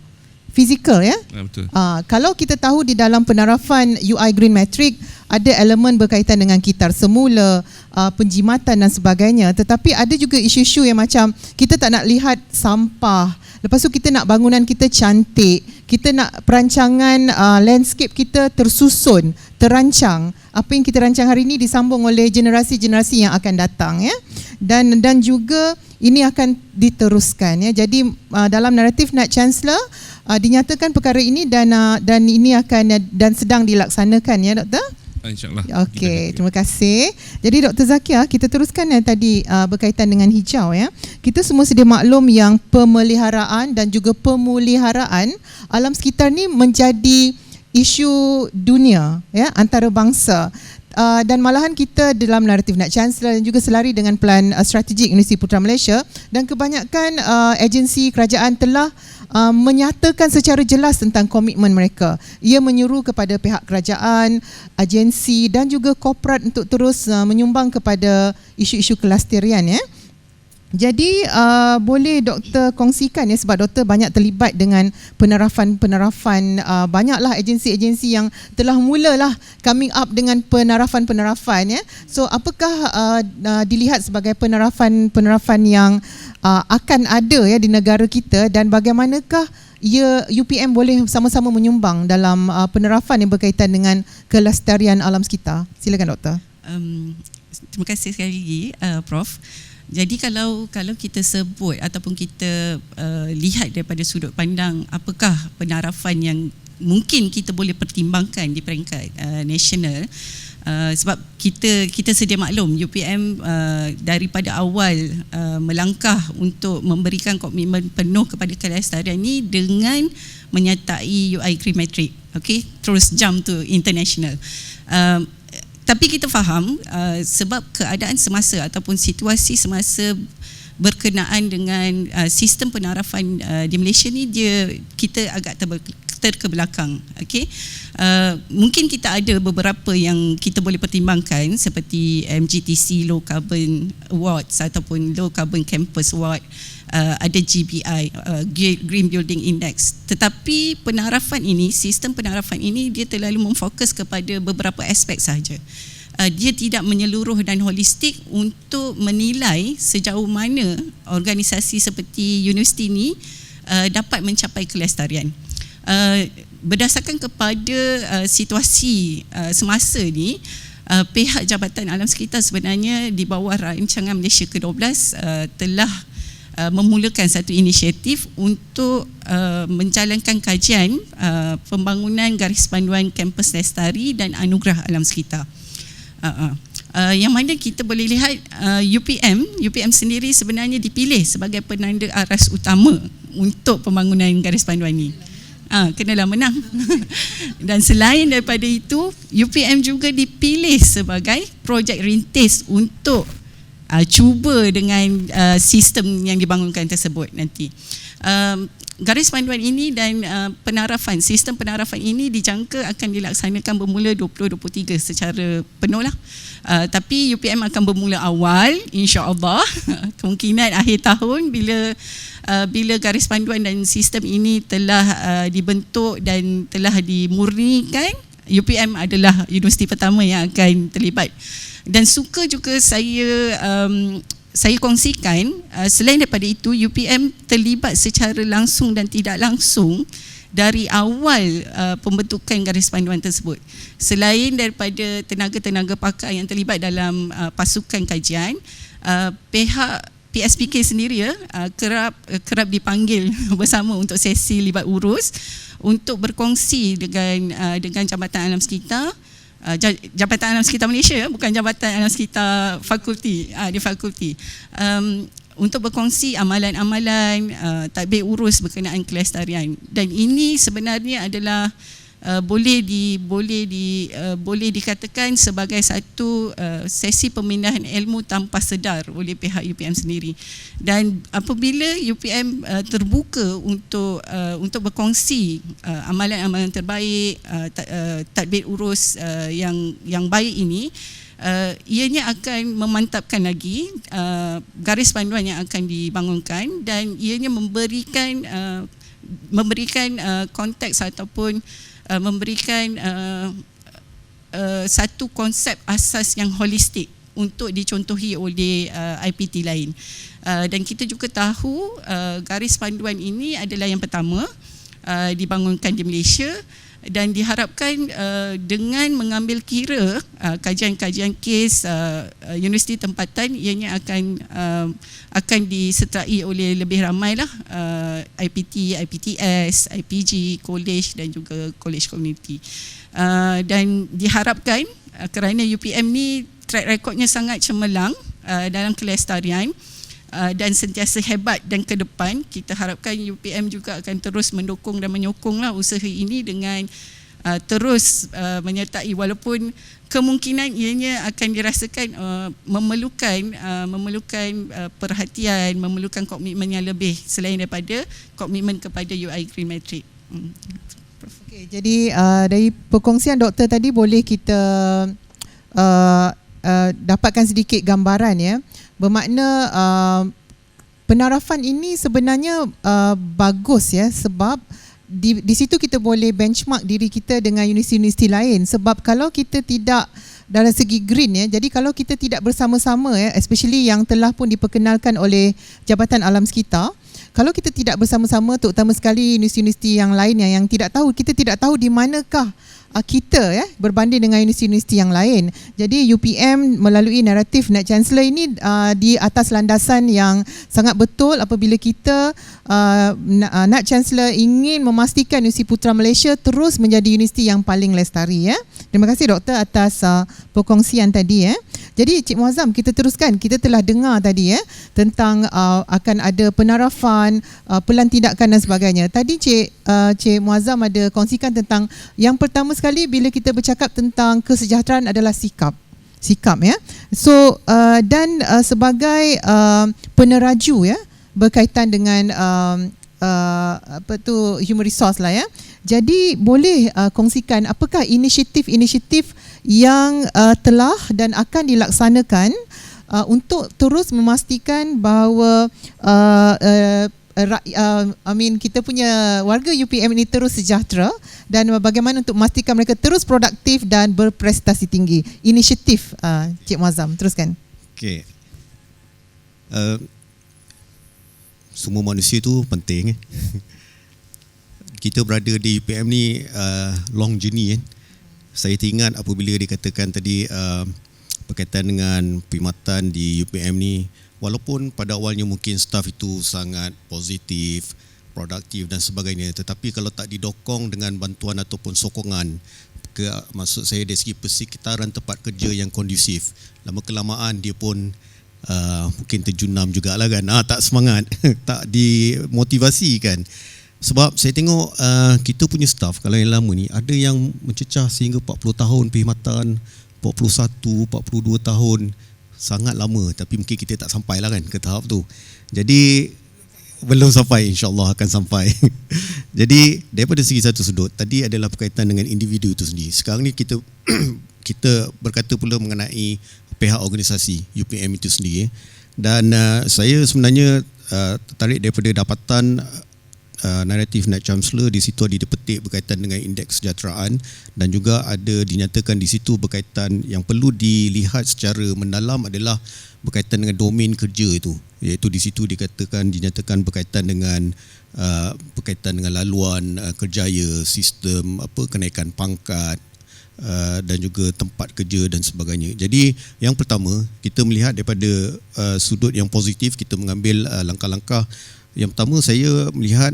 ya. Betul. Kalau kita tahu di dalam penarafan UI Green Matrix ada elemen berkaitan dengan kitar semula, penjimatan dan sebagainya, tetapi ada juga isu-isu yang macam kita tak nak lihat sampah. Lepas tu kita nak bangunan kita cantik, kita nak perancangan landscape kita tersusun, terancang. Apa yang kita rancang hari ini disambung oleh generasi-generasi yang akan datang ya. Dan juga ini akan diteruskan ya. Jadi dalam naratif Knight Chancellor dinyatakan perkara ini dan ini akan dan sedang dilaksanakan ya, Doktor. InsyaAllah. Okey, terima kasih. Jadi Dr. Zakiah, kita teruskan tadi berkaitan dengan hijau ya. Kita semua sedia maklum yang pemeliharaan dan juga pemuliharaan alam sekitar ni menjadi isu dunia, ya, antarabangsa. Dan malahan kita dalam naratif Nak Chancellor dan juga selari dengan plan strategik Universiti Putra Malaysia, dan kebanyakan agensi kerajaan telah menyatakan secara jelas tentang komitmen mereka. Ia menyuruh kepada pihak kerajaan, agensi dan juga korporat untuk terus menyumbang kepada isu-isu kelasterian, ya. Jadi boleh doktor kongsikan, ya, sebab doktor banyak terlibat dengan penerapan banyaklah agensi-agensi yang telah mulalah coming up dengan penerapan, ya. So apakah dilihat sebagai penerapan yang akan ada, ya, di negara kita, dan bagaimanakah UPM boleh sama-sama menyumbang dalam penerapan yang berkaitan dengan kelestarian alam sekitar? Silakan doktor. Terima kasih sekali lagi Prof. Jadi kalau kita sebut ataupun kita lihat daripada sudut pandang apakah penarapan yang mungkin kita boleh pertimbangkan di peringkat nasional, sebab kita sedia maklum UPM daripada awal melangkah untuk memberikan komitmen penuh kepada kelestarian ini dengan menyertai UI Green Metric, terus jump to international. Tapi kita faham sebab keadaan semasa ataupun situasi semasa berkenaan dengan sistem penarapan di Malaysia ni, kita agak terkebelakang. Mungkin kita ada beberapa yang kita boleh pertimbangkan seperti MGTC Low Carbon Awards ataupun Low Carbon Campus Award, ada GBI, Green Building Index. Tetapi sistem penarapan ini dia terlalu memfokus kepada beberapa aspek sahaja. Dia tidak menyeluruh dan holistik untuk menilai sejauh mana organisasi seperti universiti ini dapat mencapai kelestarian. Berdasarkan kepada situasi semasa ni, pihak Jabatan Alam Sekitar sebenarnya di bawah rancangan Malaysia ke-12 telah memulakan satu inisiatif untuk menjalankan kajian pembangunan garis panduan kampus lestari dan anugerah alam sekitar. Yang mana kita boleh lihat UPM sendiri sebenarnya dipilih sebagai penanda aras utama untuk pembangunan garis panduan ini. Kenalah menang. Dan selain daripada itu, UPM juga dipilih sebagai projek rintis untuk cuba dengan sistem yang dibangunkan tersebut nanti. Garis panduan ini dan sistem penarapan ini dijangka akan dilaksanakan bermula 2023 secara penuh lah. Tapi UPM akan bermula awal, insya-Allah, kemungkinan akhir tahun bila garis panduan dan sistem ini telah dibentuk dan telah dimurnikan, UPM adalah universiti pertama yang akan terlibat. Dan suka juga saya kongsikan, selain daripada itu, UPM terlibat secara langsung dan tidak langsung dari awal pembentukan garis panduan tersebut. Selain daripada tenaga-tenaga pakar yang terlibat dalam pasukan kajian, pihak PSPK sendiri kerap dipanggil bersama untuk sesi libat urus untuk berkongsi dengan Jabatan Alam Sekitar, Jabatan Alam Sekitar Malaysia, bukan Jabatan Alam Sekitar fakulti, di fakulti, untuk berkongsi amalan-amalan tadbir urus berkenaan kelestarian. Dan ini sebenarnya adalah boleh dikatakan sebagai satu sesi pemindahan ilmu tanpa sedar oleh pihak UPM sendiri. Dan apabila UPM terbuka untuk berkongsi amalan-amalan terbaik, tadbir urus yang baik ini, ianya akan memantapkan lagi garis panduan yang akan dibangunkan, dan ianya memberikan konteks ataupun memberikan satu konsep asas yang holistik untuk dicontohi oleh IPT lain. Dan kita juga tahu garis panduan ini adalah yang pertama dibangunkan di Malaysia, dan diharapkan dengan mengambil kira kajian-kajian kes universiti tempatan, ianya akan disertai oleh lebih ramai lah IPT, IPTS, IPG, college dan juga college community. Dan diharapkan kerana UPM ni track recordnya sangat cemerlang dalam kelestarian dan sentiasa hebat, dan ke depan kita harapkan UPM juga akan terus mendukung dan menyokonglah usaha ini dengan terus menyertai, walaupun kemungkinan ianya akan dirasakan memerlukan perhatian, memerlukan komitmen yang lebih selain daripada komitmen kepada UI Green Matrix. Okey, jadi dari perkongsian doktor tadi boleh kita dapatkan sedikit gambaran ya. Bermakna penarafan ini sebenarnya bagus ya, sebab di situ kita boleh benchmark diri kita dengan universiti-universiti lain. Sebab kalau kita tidak dalam segi green ya, jadi kalau kita tidak bersama-sama ya, especially yang telah pun diperkenalkan oleh Jabatan Alam Sekitar, kalau kita tidak bersama-sama, terutama sekali universiti-universiti yang lainnya yang tidak tahu, kita tidak tahu di manakah kita ya berbanding dengan universiti-universiti yang lain. Jadi UPM melalui naratif Naib Chancellor ini di atas landasan yang sangat betul apabila kita Naib Chancellor ingin memastikan Universiti Putra Malaysia terus menjadi universiti yang paling lestari ya. Terima kasih doktor atas perkongsian tadi ya. Jadi Cik Muazzam, kita teruskan. Kita telah dengar tadi ya tentang akan ada penarafan, pelan tindakan dan sebagainya. Tadi Cik Muazzam ada kongsikan tentang yang pertama sekali bila kita bercakap tentang kesejahteraan adalah sikap ya. So dan sebagai peneraju ya berkaitan dengan human resource lah ya. Jadi boleh kongsikan apakah inisiatif-inisiatif yang telah dan akan dilaksanakan untuk terus memastikan bahawa kita punya warga UPM ini terus sejahtera, dan bagaimana untuk memastikan mereka terus produktif dan berprestasi tinggi. Inisiatif Cik Muazzam, teruskan. Okey. Semua manusia tu penting. Kita berada di UPM ni long journey kan. Saya teringat apabila dikatakan tadi berkaitan dengan perkhidmatan di UPM ni, walaupun pada awalnya mungkin staf itu sangat positif, produktif dan sebagainya, tetapi kalau tak didokong dengan bantuan ataupun sokongan, maksud saya dari segi persekitaran tempat kerja yang kondusif, lama kelamaan dia pun mungkin terjunam jugalah kan, tak semangat, tak dimotivasi kan. Sebab saya tengok kita punya staff kalau yang lama ni ada yang mencecah sehingga 40 tahun perkhidmatan, 41, 42 tahun, sangat lama, tapi mungkin kita tak sampai lah kan ke tahap tu. Jadi belum sampai, insyaAllah akan sampai. Jadi daripada segi satu sudut, tadi adalah berkaitan dengan individu itu sendiri. Sekarang ni kita kita berkata pula mengenai pihak organisasi UPM itu sendiri. Dan saya sebenarnya tertarik daripada dapatan naratif Naib Chancellor. Di situ ada dipetik berkaitan dengan indeks kesejahteraan, dan juga ada dinyatakan di situ berkaitan yang perlu dilihat secara mendalam adalah berkaitan dengan domain kerja itu, iaitu di situ dinyatakan berkaitan dengan laluan kerjaya, sistem kenaikan pangkat dan juga tempat kerja dan sebagainya. Jadi yang pertama, kita melihat daripada sudut yang positif, kita mengambil langkah-langkah. Yang pertama saya melihat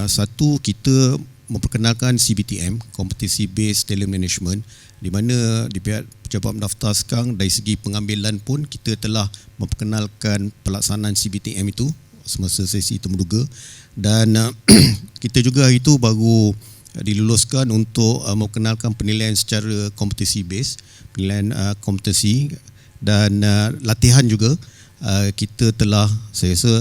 satu, kita memperkenalkan CBTM, Competency Based Talent Management, di mana di pihak pejabat mendaftar sekarang dari segi pengambilan pun kita telah memperkenalkan pelaksanaan CBTM itu semasa sesi temuduga, dan kita juga itu baru diluluskan untuk memperkenalkan penilaian secara competency based, penilaian kompetensi, dan latihan juga kita telah, saya rasa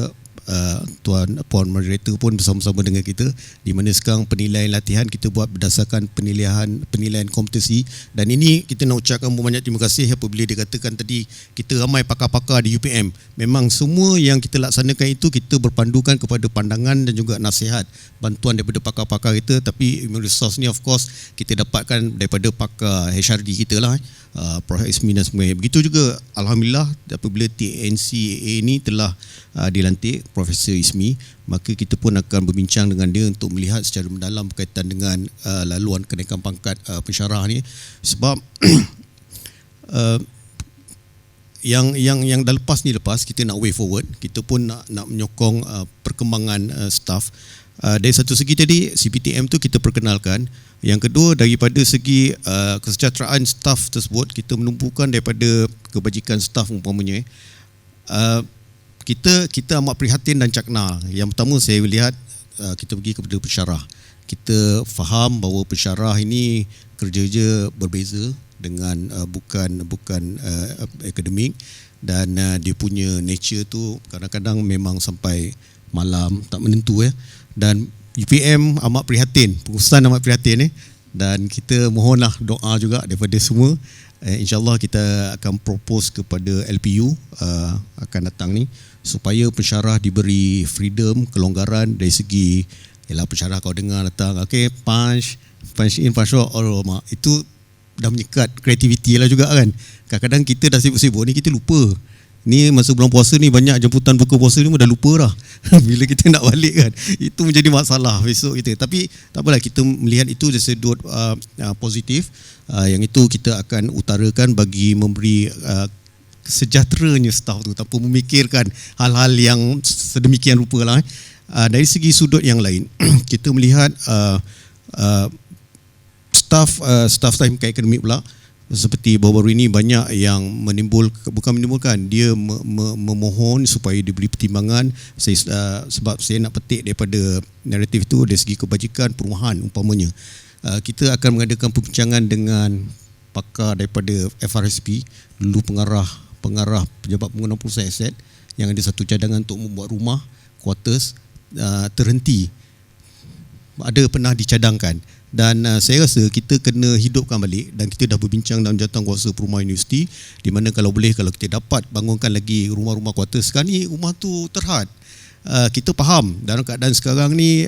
Puan Moderator pun bersama-sama dengan kita, di mana sekarang penilaian latihan kita buat berdasarkan penilaian kompetensi. Dan ini kita nak ucapkan banyak terima kasih apabila dikatakan tadi kita ramai pakar-pakar di UPM. Memang semua yang kita laksanakan itu kita berpandukan kepada pandangan dan juga nasihat, bantuan daripada pakar-pakar kita. Tapi human resource ni of course kita dapatkan daripada pakar HRD kita lah, Prof. Ismi dan sebagainya. Begitu juga alhamdulillah apabila TNCAA ni telah dilantik Profesor Ismi, maka kita pun akan berbincang dengan dia untuk melihat secara mendalam berkaitan dengan laluan kenaikan pangkat pensyarah ni. Sebab yang dah lepas kita nak way forward, kita pun nak menyokong perkembangan staff. Dari satu segi tadi CPTM tu kita perkenalkan. Yang kedua, daripada segi kesejahteraan staf tersebut, kita menumpukan daripada kebajikan staf umpamanya. Kita amat prihatin dan cakna. Yang pertama saya lihat kita pergi kepada pensyarah. kita faham bahawa pensyarah ini kerja berbeza dengan bukan akademik, dan dia punya nature tu kadang-kadang memang sampai malam tak menentu dan UPM amat prihatin, pengurusan amat prihatin dan kita mohonlah doa juga daripada semua. InsyaAllah kita akan propose kepada LPU akan datang ni supaya pensyarah diberi freedom, kelonggaran dari segi ialah pensyarah kau dengar datang punch in, punch out, itu dah menyekat kreativiti lah juga kan. Kadang-kadang kita dah sibuk-sibuk ni kita lupa. Ni masa bulan puasa ni banyak jemputan buka puasa ni dah lupa dah. Bila kita nak balik kan, itu menjadi masalah besok kita. Tapi tak apalah, kita melihat itu dari sudut positif. Yang itu kita akan utarakan bagi memberi sejahteranya staff tu tanpa memikirkan hal-hal yang sedemikian rupa lah. Dari segi sudut yang lain, kita melihat staff time akademik pula, seperti baru-baru ini banyak yang dia memohon supaya diberi pertimbangan. Sebab saya nak petik daripada naratif itu dari segi kebajikan perumahan umpamanya. Kita akan mengadakan perbincangan dengan pakar daripada FRSP, dulu pengarah pejabat pengguna perusahaan aset, yang ada satu cadangan untuk membuat rumah quarters terhenti, ada pernah dicadangkan. Dan saya rasa kita kena hidupkan balik, dan kita dah berbincang dalam jawatankuasa perumahan universiti, di mana kalau kita dapat bangunkan lagi rumah-rumah quarters. Sekarang ni rumah tu terhad. Kita faham dalam keadaan sekarang ni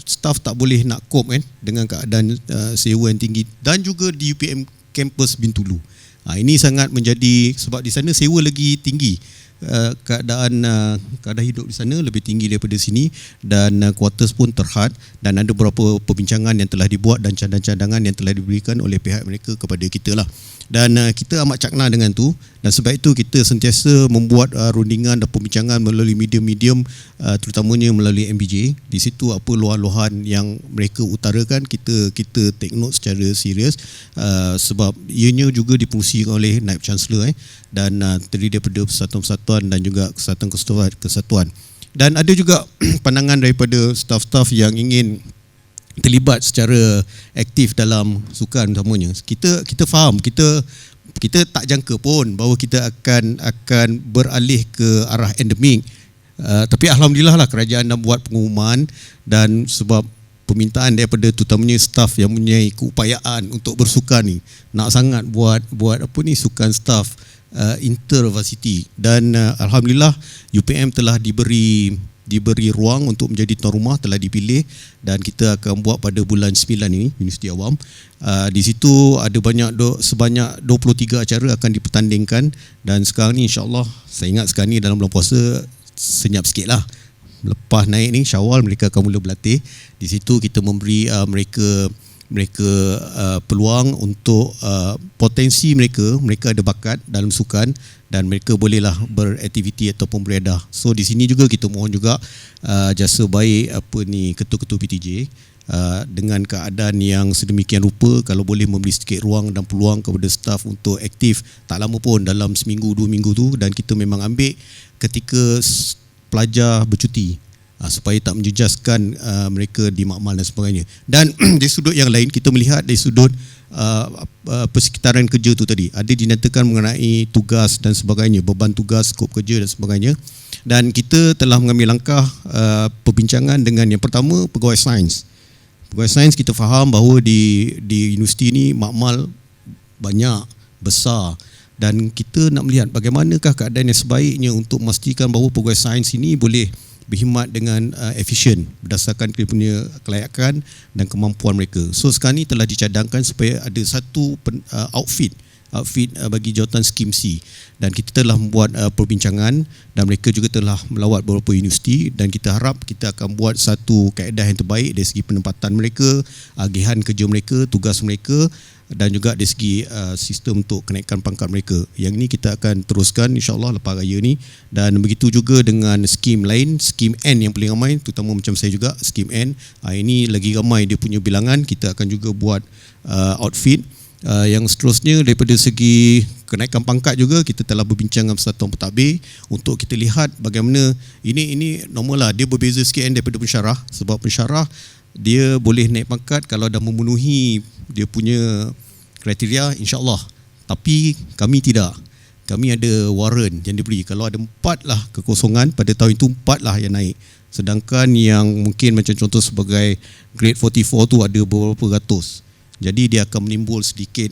staff tak boleh nak cope dengan keadaan sewa yang tinggi, dan juga di UPM kampus Bintulu. Ini sangat menjadi, sebab di sana sewa lagi tinggi. Keadaan hidup di sana lebih tinggi daripada sini, dan quarters pun terhad, dan ada beberapa perbincangan yang telah dibuat dan cadangan-cadangan yang telah diberikan oleh pihak mereka kepada kita lah. Dan kita amat cakna dengan tu, dan sebab itu kita sentiasa membuat rundingan dan perbincangan melalui medium-medium, terutamanya melalui MBJ. Di situ apa luahan-luahan yang mereka utarakan, kita take note secara serius, sebab ianya juga dipengerusi oleh Naib Chancellor dan terdiri daripada persatuan-persatuan dan juga kesatuan. Dan ada juga pandangan daripada staf-staf yang ingin terlibat secara aktif dalam sukan utamanya. Kita faham, kita tak jangka pun bahawa kita akan beralih ke arah endemik. Tapi alhamdulillah lah kerajaan dah buat pengumuman, dan sebab permintaan daripada terutamanya staf yang mempunyai keupayaan untuk bersukan ni, nak sangat buat sukan staf inter-varsity, dan alhamdulillah UPM telah diberi ruang untuk menjadi tuan rumah, telah dipilih, dan kita akan buat pada bulan 9 ini, Universiti Awam. Di situ ada sebanyak 23 acara akan dipertandingkan, dan sekarang ni insyaAllah, saya ingat sekarang ni dalam bulan puasa senyap sikit lah. Lepas naik ni Syawal mereka akan mula berlatih. Di situ kita memberi mereka peluang untuk potensi mereka ada bakat dalam sukan, dan mereka bolehlah beraktiviti ataupun beredah. So di sini juga kita mohon juga jasa baik ketua-ketua PTJ, dengan keadaan yang sedemikian rupa, kalau boleh memberi sedikit ruang dan peluang kepada staf untuk aktif, tak lama pun, dalam seminggu 2 minggu tu, dan kita memang ambil ketika pelajar bercuti, supaya tak menjejaskan mereka di makmal dan sebagainya. Dan dari sudut yang lain, kita melihat dari sudut persekitaran kerja tu tadi, ada dinyatakan mengenai tugas dan sebagainya, beban tugas, skop kerja dan sebagainya. Dan kita telah mengambil langkah perbincangan dengan yang pertama, pegawai sains. Pegawai sains kita faham bahawa di universiti ni makmal banyak, besar, dan kita nak melihat bagaimanakah keadaan yang sebaiknya untuk memastikan bahawa pegawai sains ini boleh berkhidmat dengan efisien berdasarkan dia punya kelayakan dan kemampuan mereka. So sekarang ni telah dicadangkan supaya ada satu outfit bagi jawatan skim C, dan kita telah membuat perbincangan, dan mereka juga telah melawat beberapa universiti, dan kita harap kita akan buat satu kaedah yang terbaik dari segi penempatan mereka, agihan kerja mereka, tugas mereka, dan juga dari segi sistem untuk kenaikan pangkat mereka. Yang ini kita akan teruskan insyaAllah lepas raya ni, dan begitu juga dengan skim lain, skim N yang paling ramai, terutama macam saya juga, skim N, ini lagi ramai dia punya bilangan. Kita akan juga buat outfit. Yang seterusnya daripada segi kenaikan pangkat juga, kita telah berbincang dengan persatuan pentadbir untuk kita lihat bagaimana ini normal lah, dia berbeza sikit daripada pensyarah, sebab pensyarah dia boleh naik pangkat kalau dah memenuhi dia punya kriteria, insya-Allah. Tapi kami tidak. Kami ada warrant yang diberi. Kalau ada 4 lah kekosongan, pada tahun itu 4 lah yang naik. Sedangkan yang mungkin macam contoh sebagai grade 44 tu ada beberapa ratus. Jadi dia akan menimbul sedikit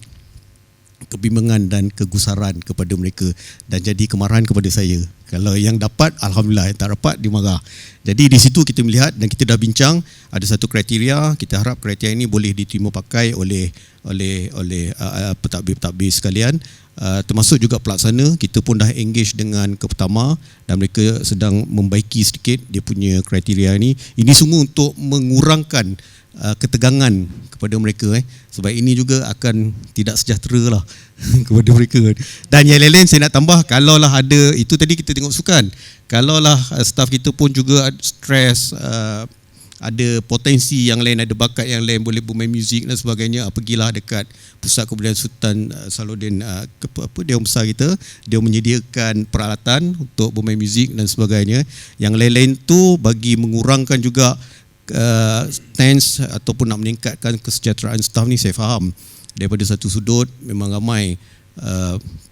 kebimbangan dan kegusaran kepada mereka dan jadi kemarahan kepada saya. Kalau yang dapat, alhamdulillah, yang tak dapat dia marah. Jadi di situ kita melihat dan kita dah bincang ada satu kriteria, kita harap kriteria ini boleh diterima pakai oleh pentadbir sekalian. Termasuk juga pelaksana, kita pun dah engage dengan Kepetama dan mereka sedang membaiki sedikit dia punya kriteria ini. Ini semua untuk mengurangkan ketegangan kepada mereka, sebab ini juga akan tidak sejahtera lah kepada mereka. Dan yang lain-lain saya nak tambah, kalaulah ada, itu tadi kita tengok sukan, kalaulah staff kita pun juga stres, ada potensi yang lain, ada bakat yang lain, boleh bermain muzik dan sebagainya, pergilah dekat Pusat Kebudayaan Sultan Salahuddin, Dewan Besar kita, dia menyediakan peralatan untuk bermain muzik dan sebagainya. Yang lain-lain tu bagi mengurangkan juga stance ataupun nak meningkatkan kesejahteraan staf ni. Saya faham daripada satu sudut memang ramai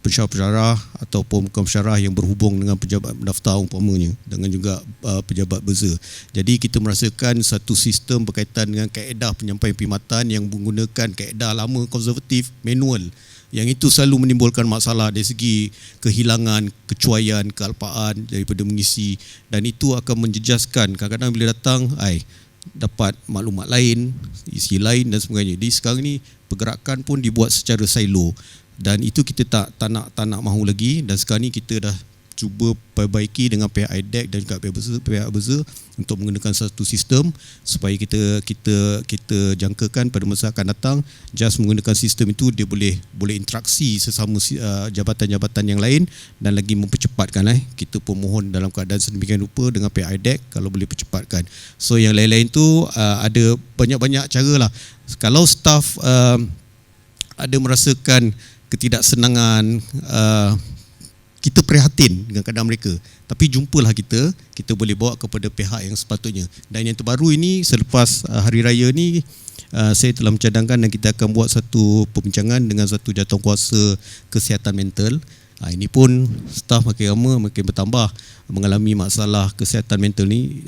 pensyarah-pensyarah ataupun bukan pensyarah yang berhubung dengan pejabat mendaftar umpamanya, dengan juga pejabat berza. Jadi kita merasakan satu sistem berkaitan dengan kaedah penyampaian perkhidmatan yang menggunakan kaedah lama konservatif manual, yang itu selalu menimbulkan masalah dari segi kehilangan, kecuaian, kealpaan daripada mengisi, dan itu akan menjejaskan. Kadang-kadang bila datang dapat maklumat lain, isi lain dan sebagainya. Jadi sekarang ni pergerakan pun dibuat secara silo dan itu kita tak nak mahu lagi. Dan sekarang ni kita dah cuba perbaiki dengan pihak IDEC dan juga pihak berza untuk menggunakan satu sistem supaya kita jangkakan pada masa akan datang, just menggunakan sistem itu dia boleh interaksi sesama jabatan-jabatan yang lain dan lagi mempercepatkan. Kita pun mohon dalam keadaan sedemikian rupa dengan pihak IDEC kalau boleh percepatkan. So yang lain-lain tu ada banyak-banyak cara lah. Kalau staff ada merasakan ketidaksenangan, kita prihatin dengan keadaan mereka, tapi jumpalah kita boleh bawa kepada pihak yang sepatutnya. Dan yang terbaru ini, selepas Hari Raya ni, saya telah mencadangkan dan kita akan buat satu perbincangan dengan satu jawatankuasa kesihatan mental. Ini pun staf makin lama makin bertambah mengalami masalah kesihatan mental ni.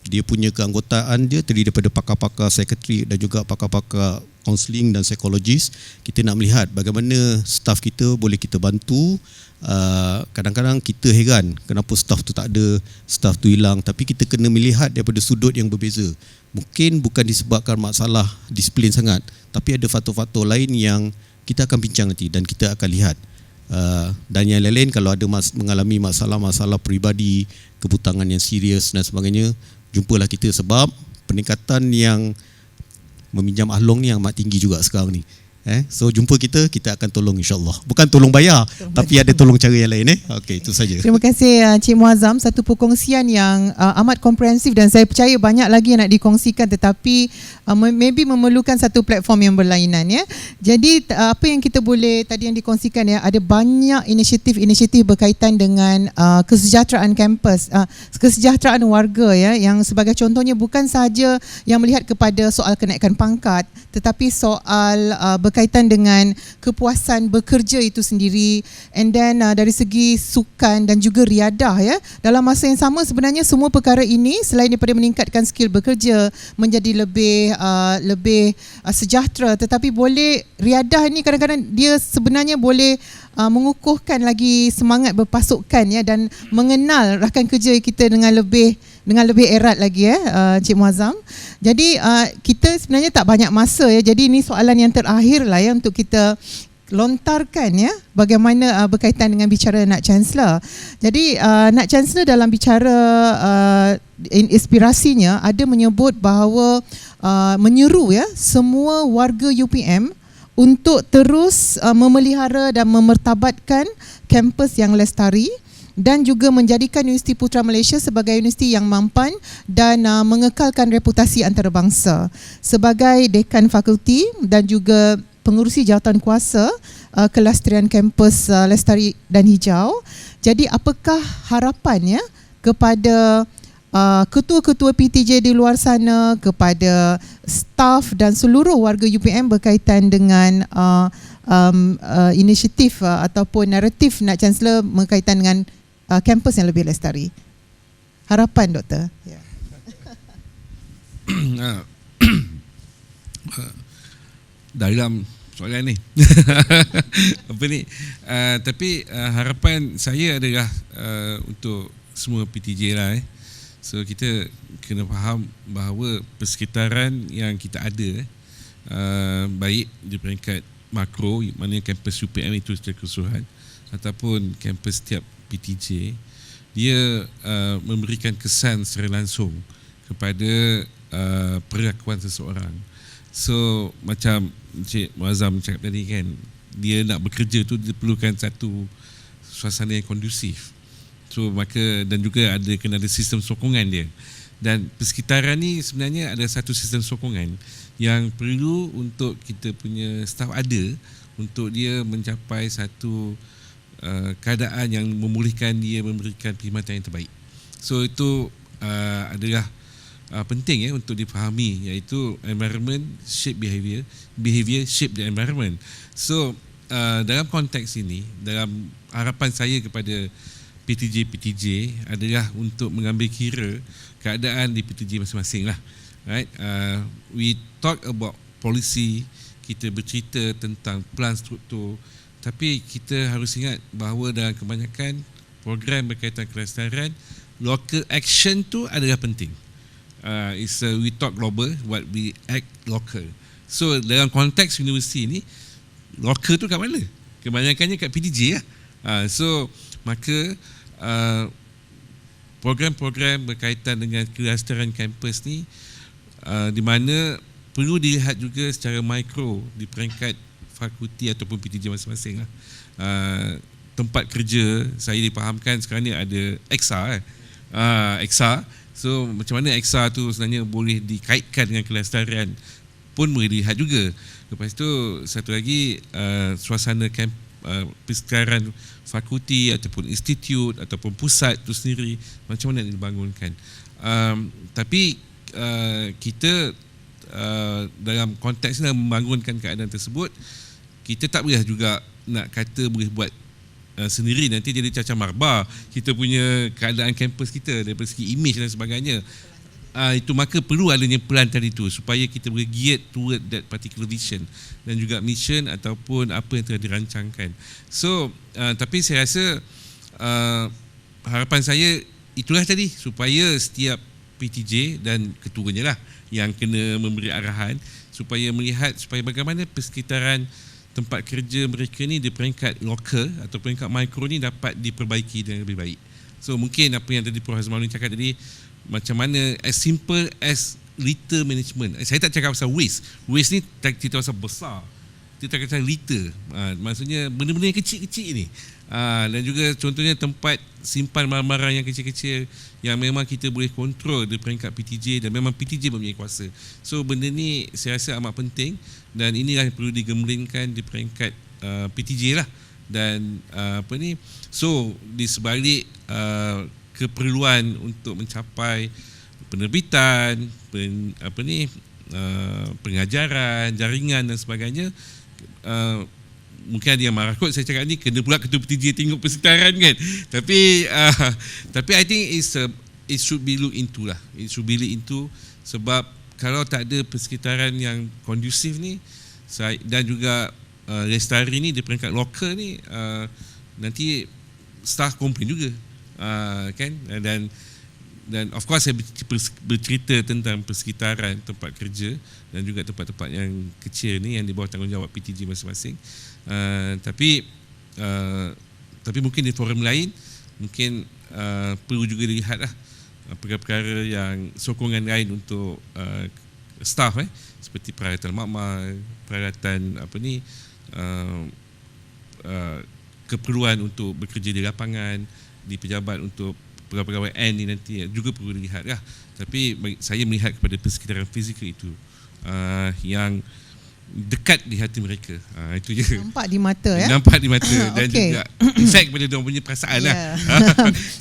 Dia punya keanggotaan dia terdiri daripada pakar-pakar psikiatri dan juga pakar-pakar kaunseling dan psikologis. Kita nak melihat bagaimana staf kita boleh kita bantu. Kadang-kadang kita heran kenapa staf tu tak ada, staf tu hilang, tapi kita kena melihat daripada sudut yang berbeza. Mungkin bukan disebabkan masalah disiplin sangat, tapi ada faktor-faktor lain yang kita akan bincang nanti dan kita akan lihat. Dan yang lain-lain, kalau ada mengalami masalah-masalah peribadi, kebutangan yang serius dan sebagainya, jumpalah kita, sebab peningkatan yang meminjam ahlong ni yang amat tinggi juga sekarang ni. So jumpa kita akan tolong, insyaAllah. Bukan tolong bayar, tapi ada tolong cara yang lain. Okey, itu saja. Terima kasih Cik Muazzam, satu perkongsian yang amat komprehensif dan saya percaya banyak lagi yang nak dikongsikan, tetapi maybe memerlukan satu platform yang berlainan, ya. Jadi apa yang kita boleh tadi yang dikongsikan, ya, ada banyak inisiatif berkaitan dengan kesejahteraan kampus, kesejahteraan warga, ya, yang sebagai contohnya bukan sahaja yang melihat kepada soal kenaikan pangkat, tetapi soal berkaitan dengan kepuasan bekerja itu sendiri, and then dari segi sukan dan juga riadah, ya. Dalam masa yang sama sebenarnya semua perkara ini selain daripada meningkatkan skill bekerja menjadi lebih sejahtera, tetapi boleh, riadah ini kadang-kadang dia sebenarnya boleh mengukuhkan lagi semangat berpasukan, ya, dan mengenal rakan kerja kita dengan lebih erat lagi, Cik Muazzam. Jadi kita sebenarnya tak banyak masa, ya. Jadi ini soalan yang terakhir lah, ya, untuk kita lontarkan, ya, bagaimana berkaitan dengan bicara Nak Chancellor. Jadi Nak Chancellor dalam bicara inspirasinya ada menyebut bahawa menyeru, ya, semua warga UPM untuk terus memelihara dan memertabatkan kampus yang lestari dan juga menjadikan Universiti Putra Malaysia sebagai universiti yang mampan dan mengekalkan reputasi antarabangsa. Sebagai dekan fakulti dan juga pengurusi jawatan kuasa kelestarian kampus lestari dan hijau, jadi apakah harapannya kepada ketua-ketua PTJ di luar sana, kepada staf dan seluruh warga UPM berkaitan dengan inisiatif ataupun naratif Nak Chancellor berkaitan dengan kampus yang lebih lestari. Harapan, Doktor. Ya. Dalam soalan ni apa ni, tapi harapan saya adalah untuk semua PTJ lah. So kita kena faham bahawa persekitaran yang kita ada, baik di peringkat makro, maknanya kampus UPM itu secara keseluruhan, ataupun kampus setiap PTJ, dia memberikan kesan secara langsung kepada perlakuan seseorang. So macam Encik Muazzam cakap tadi kan, dia nak bekerja tu dia perlukan satu suasana yang kondusif. So maka, dan juga kena ada sistem sokongan dia. Dan persekitaran ni sebenarnya ada satu sistem sokongan yang perlu untuk kita punya staf ada, untuk dia mencapai satu keadaan yang memulihkan dia memberikan perkhidmatan yang terbaik. So itu adalah penting untuk difahami, iaitu environment shape behavior, behavior shape the environment. So dalam konteks ini, dalam harapan saya kepada PTJ adalah untuk mengambil kira keadaan di PTJ masing-masing lah. Right? We talk about policy, kita bercerita tentang plan struktur, tapi kita harus ingat bahawa dalam kebanyakan program berkaitan kelestarian, local action tu adalah penting. We talk global, what we act local. So dalam konteks universiti ni, local tu kat mana? Kebanyakannya kat PTJ lah. So maka program-program berkaitan dengan kelestarian kampus ni, di mana perlu dilihat juga secara mikro di peringkat fakulti ataupun PTJ masing-masing lah. Tempat kerja, saya dipahamkan sekarang ni ada EXA. EXA. So macam mana EXA tu sebenarnya boleh dikaitkan dengan kelestarian pun boleh dilihat juga. Lepas tu satu lagi, suasana persekitaran fakulti ataupun institut ataupun pusat tu sendiri macam mana dibangunkan. Tapi kita dalam konteks ni membangunkan keadaan tersebut, kita tak boleh juga nak kata boleh buat sendiri, nanti jadi cacar marbar kita punya keadaan kampus kita daripada segi image dan sebagainya. Itu maka perlu adanya plan tadi tu supaya kita boleh geared toward that particular vision dan juga mission ataupun apa yang telah dirancangkan. So tapi saya rasa harapan saya itulah tadi, supaya setiap PTJ dan ketuanya lah yang kena memberi arahan supaya melihat supaya bagaimana persekitaran tempat kerja mereka ni di peringkat lokal atau peringkat mikro ni dapat diperbaiki dengan lebih baik. So mungkin apa yang tadi Prof Azmaul cakap tadi, macam mana as simple as litter management. Saya tak cakap pasal waste. Waste ni kita pasal besar. Kita tak kata litter. Maksudnya benda-benda yang kecil-kecil ni. Dan juga contohnya tempat simpan barang-barang yang kecil-kecil yang memang kita boleh kontrol di peringkat PTJ dan memang PTJ mempunyai kuasa. So benda ni saya rasa amat penting dan inilah yang perlu digemblengkan di peringkat PTJ lah. Dan so di sebalik keperluan untuk mencapai penerbitan, pengajaran, jaringan dan sebagainya, mungkin ada yang marah kot saya cakap ni, kena pula ketua PTJ tengok persekitaran kan. Tapi I think it should be looked into lah. It should be looked into, sebab kalau tak ada persekitaran yang kondusif ni dan juga lestari ni di peringkat lokal ni, nanti staff komplain juga, kan. Dan of course saya bercerita tentang persekitaran tempat kerja dan juga tempat-tempat yang kecil ni yang di bawah tanggungjawab PTJ masing-masing. Tapi mungkin di forum lain mungkin perlu juga dilihatlah perkara-perkara yang sokongan lain untuk staff, seperti peralatan makmal, peralatan keperluan untuk bekerja di lapangan, di pejabat untuk pegawai-pegawai N ni nanti juga perlu dilihat lah. Tapi saya melihat kepada persekitaran fizikal itu yang dekat di hati mereka. Itu je. Nampak di mata ya. Nampak di mata dan Okey. juga efek pada diorang punya perasaan lah.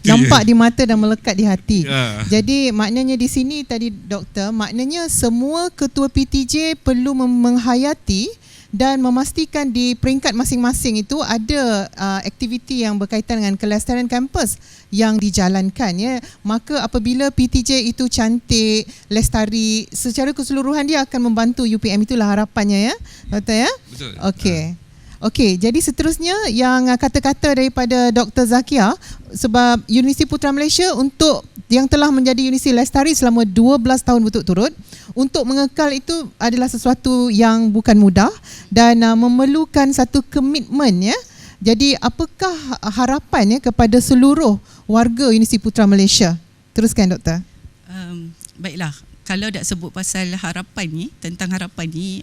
Nampak di mata dan melekat di hati. Ya. Jadi maknanya di sini tadi doktor, maknanya semua ketua PTJ perlu menghayati dan memastikan di peringkat masing-masing itu ada aktiviti yang berkaitan dengan kelestarian kampus yang dijalankan ya. Maka apabila PTJ itu cantik, lestari, secara keseluruhan dia akan membantu UPM, itulah harapannya ya. Betul ya? Betul. Okey. Okey, jadi seterusnya yang kata-kata daripada Dr. Zakia, sebab Universiti Putra Malaysia untuk yang telah menjadi Universiti Lestari selama 12 tahun berturut-turut, untuk mengekal itu adalah sesuatu yang bukan mudah dan memerlukan satu komitmen ya. Jadi apakah harapannya kepada seluruh warga Universiti Putra Malaysia? Teruskan doktor. Baiklah. Kalau nak sebut pasal harapan ni, tentang harapan ni,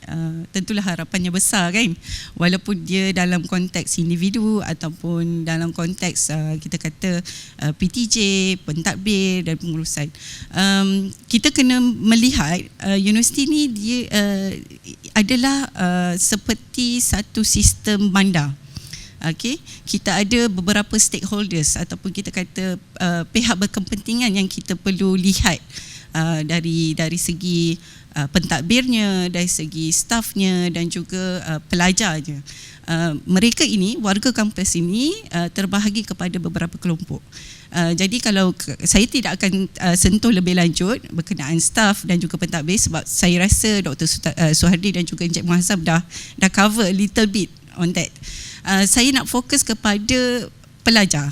tentulah harapannya besar kan. Walaupun dia dalam konteks individu ataupun dalam konteks kita kata PTJ, pentadbir dan pengurusan. Kita kena melihat universiti ni dia adalah seperti satu sistem bandar. Okay, kita ada beberapa stakeholders ataupun kita kata pihak berkepentingan yang kita perlu lihat. Dari segi pentadbirnya, dari segi stafnya dan juga pelajarnya. Mereka ini, warga kampus ini terbahagi kepada beberapa kelompok. Jadi kalau saya tidak akan sentuh lebih lanjut berkenaan staf dan juga pentadbir sebab saya rasa Dr. Suhardi dan juga Encik Muazzam dah cover a little bit on that. Saya nak fokus kepada pelajar.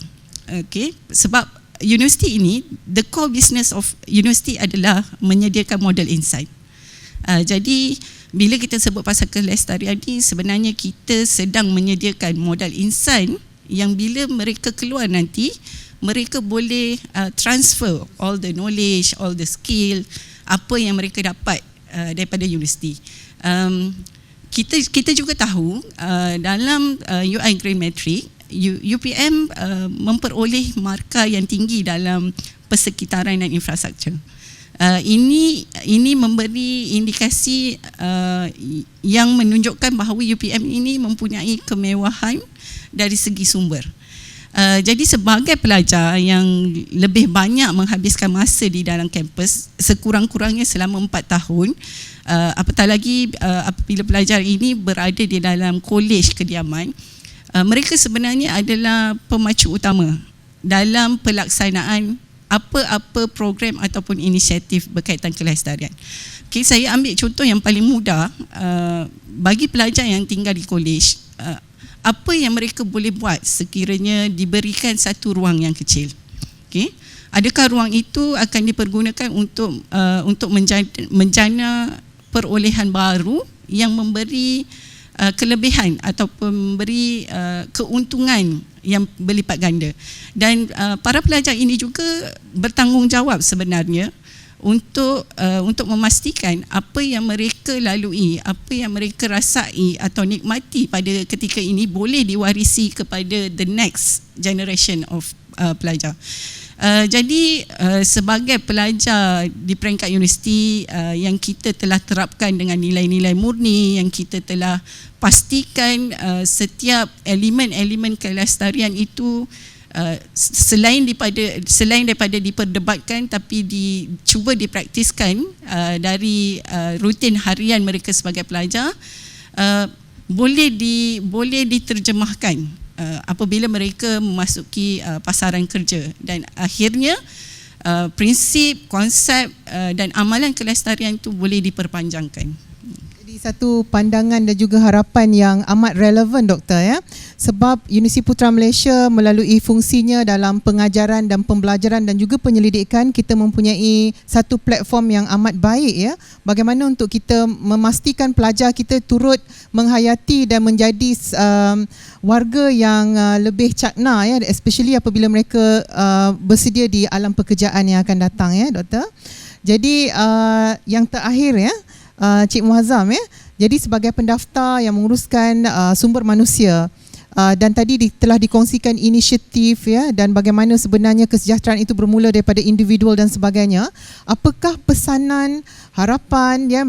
Okay, sebab universiti ini, the core business of universiti adalah menyediakan model insight. Jadi bila kita sebut pasal kelestarian ni, sebenarnya kita sedang menyediakan modal insight yang bila mereka keluar nanti, mereka boleh transfer all the knowledge, all the skill, apa yang mereka dapat daripada universiti. Kita juga tahu dalam UI Grade Matrix, UPM memperoleh markah yang tinggi dalam persekitaran dan infrastruktur. Ini memberi indikasi yang menunjukkan bahawa UPM ini mempunyai kemewahan dari segi sumber. Jadi sebagai pelajar yang lebih banyak menghabiskan masa di dalam kampus, sekurang-kurangnya selama 4 tahun, apatah lagi apabila pelajar ini berada di dalam kolej kediaman, mereka sebenarnya adalah pemacu utama dalam pelaksanaan apa-apa program ataupun inisiatif berkaitan kelestarian. Okay, saya ambil contoh yang paling mudah bagi pelajar yang tinggal di kolej. Apa yang mereka boleh buat sekiranya diberikan satu ruang yang kecil? Okay, adakah ruang itu akan dipergunakan untuk menjana perolehan baru yang memberi kelebihan ataupun memberi keuntungan yang berlipat ganda. Dan para pelajar ini juga bertanggungjawab sebenarnya untuk memastikan apa yang mereka lalui, apa yang mereka rasai atau nikmati pada ketika ini boleh diwarisi kepada the next generation of pelajar. Jadi sebagai pelajar di peringkat universiti yang kita telah terapkan dengan nilai-nilai murni, yang kita telah pastikan setiap elemen-elemen kelestarian itu selain daripada diperdebatkan tapi cuba dipraktiskan dari rutin harian mereka sebagai pelajar, boleh diterjemahkan apabila mereka memasuki pasaran kerja dan akhirnya prinsip, konsep dan amalan kelestarian itu boleh diperpanjangkan. Jadi satu pandangan dan juga harapan yang amat relevan doktor ya. Sebab Universiti Putra Malaysia melalui fungsinya dalam pengajaran dan pembelajaran dan juga penyelidikan, kita mempunyai satu platform yang amat baik ya. Bagaimana untuk kita memastikan pelajar kita turut menghayati dan menjadi warga yang lebih cakna ya, especially apabila mereka bersedia di alam pekerjaan yang akan datang ya doktor. Jadi yang terakhir ya, Cik Muazzam ya. Jadi sebagai pendaftar yang menguruskan sumber manusia, dan tadi telah dikongsikan inisiatif ya, dan bagaimana sebenarnya kesejahteraan itu bermula daripada individual dan sebagainya. Apakah pesanan, harapan ya,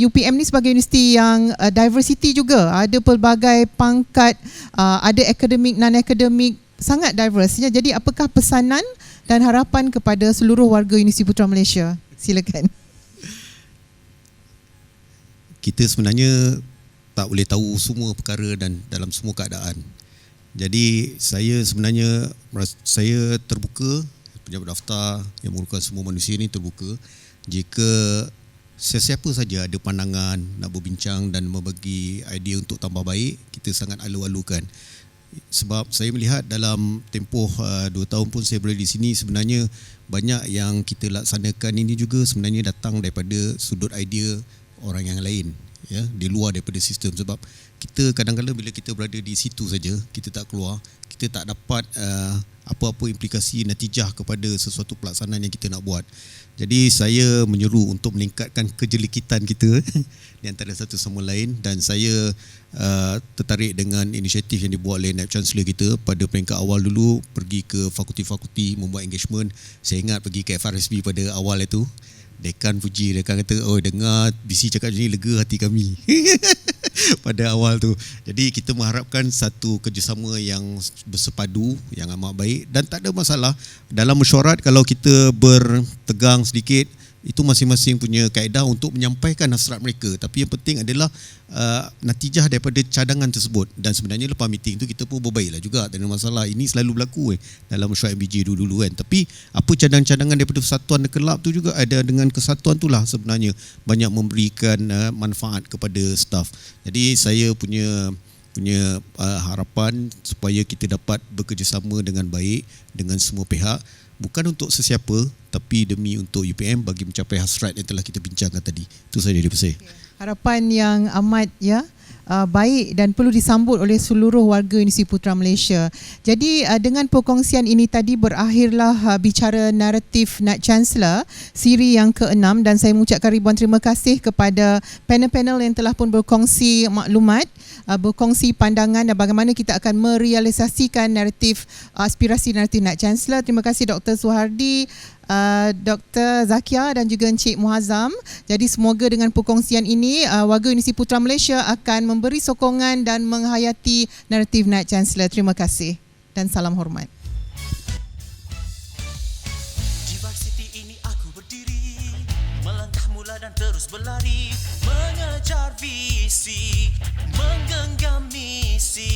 UPM ni sebagai universiti yang diversity juga, ada pelbagai pangkat, ada akademik, non-akademik, sangat diverse ya. Jadi apakah pesanan dan harapan kepada seluruh warga Universiti Putra Malaysia? Silakan. Kita sebenarnya tak boleh tahu semua perkara dan dalam semua keadaan. Jadi saya sebenarnya terbuka, pejabat daftar yang merupakan semua manusia ini terbuka. Jika sesiapa saja ada pandangan nak berbincang dan membagi idea untuk tambah baik, kita sangat alu-alukan. Sebab saya melihat dalam tempoh 2 tahun pun saya berada di sini, sebenarnya banyak yang kita laksanakan ini juga sebenarnya datang daripada sudut idea orang yang lain, ya, di luar daripada sistem. Sebab kita kadang-kadang bila kita berada di situ saja, kita tak keluar, kita tak dapat apa-apa implikasi natijah kepada sesuatu pelaksanaan yang kita nak buat. Jadi saya menyeru untuk meningkatkan kejelikitan kita di antara satu sama lain, dan saya tertarik dengan inisiatif yang dibuat oleh Naib Chancellor kita. Pada peringkat awal dulu pergi ke fakulti-fakulti membuat engagement. Saya ingat pergi ke FRSB pada awal itu, dekan puji, dekan kata, oh dengar BC cakap macam ni lega hati kami pada awal tu. Jadi kita mengharapkan satu kerjasama yang bersepadu, yang amat baik, dan tak ada masalah dalam mesyuarat kalau kita bertegang sedikit. Itu masing-masing punya kaedah untuk menyampaikan hasrat mereka. Tapi yang penting adalah natijah daripada cadangan tersebut. Dan sebenarnya lepas meeting tu kita pun berbaiklah juga, tak ada masalah. Ini selalu berlaku dalam mesyuarat MBJ dulu-dulu kan. Tapi apa cadangan-cadangan daripada persatuan dan kelab tu juga ada, dengan kesatuan itulah sebenarnya banyak memberikan manfaat kepada staf. Jadi saya punya harapan supaya kita dapat bekerjasama dengan baik dengan semua pihak, bukan untuk sesiapa tapi demi untuk UPM bagi mencapai hasrat yang telah kita bincangkan tadi. Itu saja daripada saya. Harapan yang amat baik dan perlu disambut oleh seluruh warga Universiti Putra Malaysia. Jadi dengan perkongsian ini tadi berakhirlah bicara naratif Naib Chancellor siri yang ke-6, dan saya mengucapkan ribuan terima kasih kepada panel-panel yang telah pun berkongsi maklumat, berkongsi pandangan dan bagaimana kita akan merealisasikan naratif aspirasi naratif Naib Chancellor. Terima kasih Dr. Suhardi, Dr. Zakia dan juga Encik Muazzam. Jadi semoga dengan perkongsian ini warga Universiti Putra Malaysia akan memberi sokongan dan menghayati naratif Naib Chancellor. Terima kasih dan salam hormat. Di varsity ini aku berdiri, melangkah mula dan terus berlari, mengejar visi, menggenggam misi.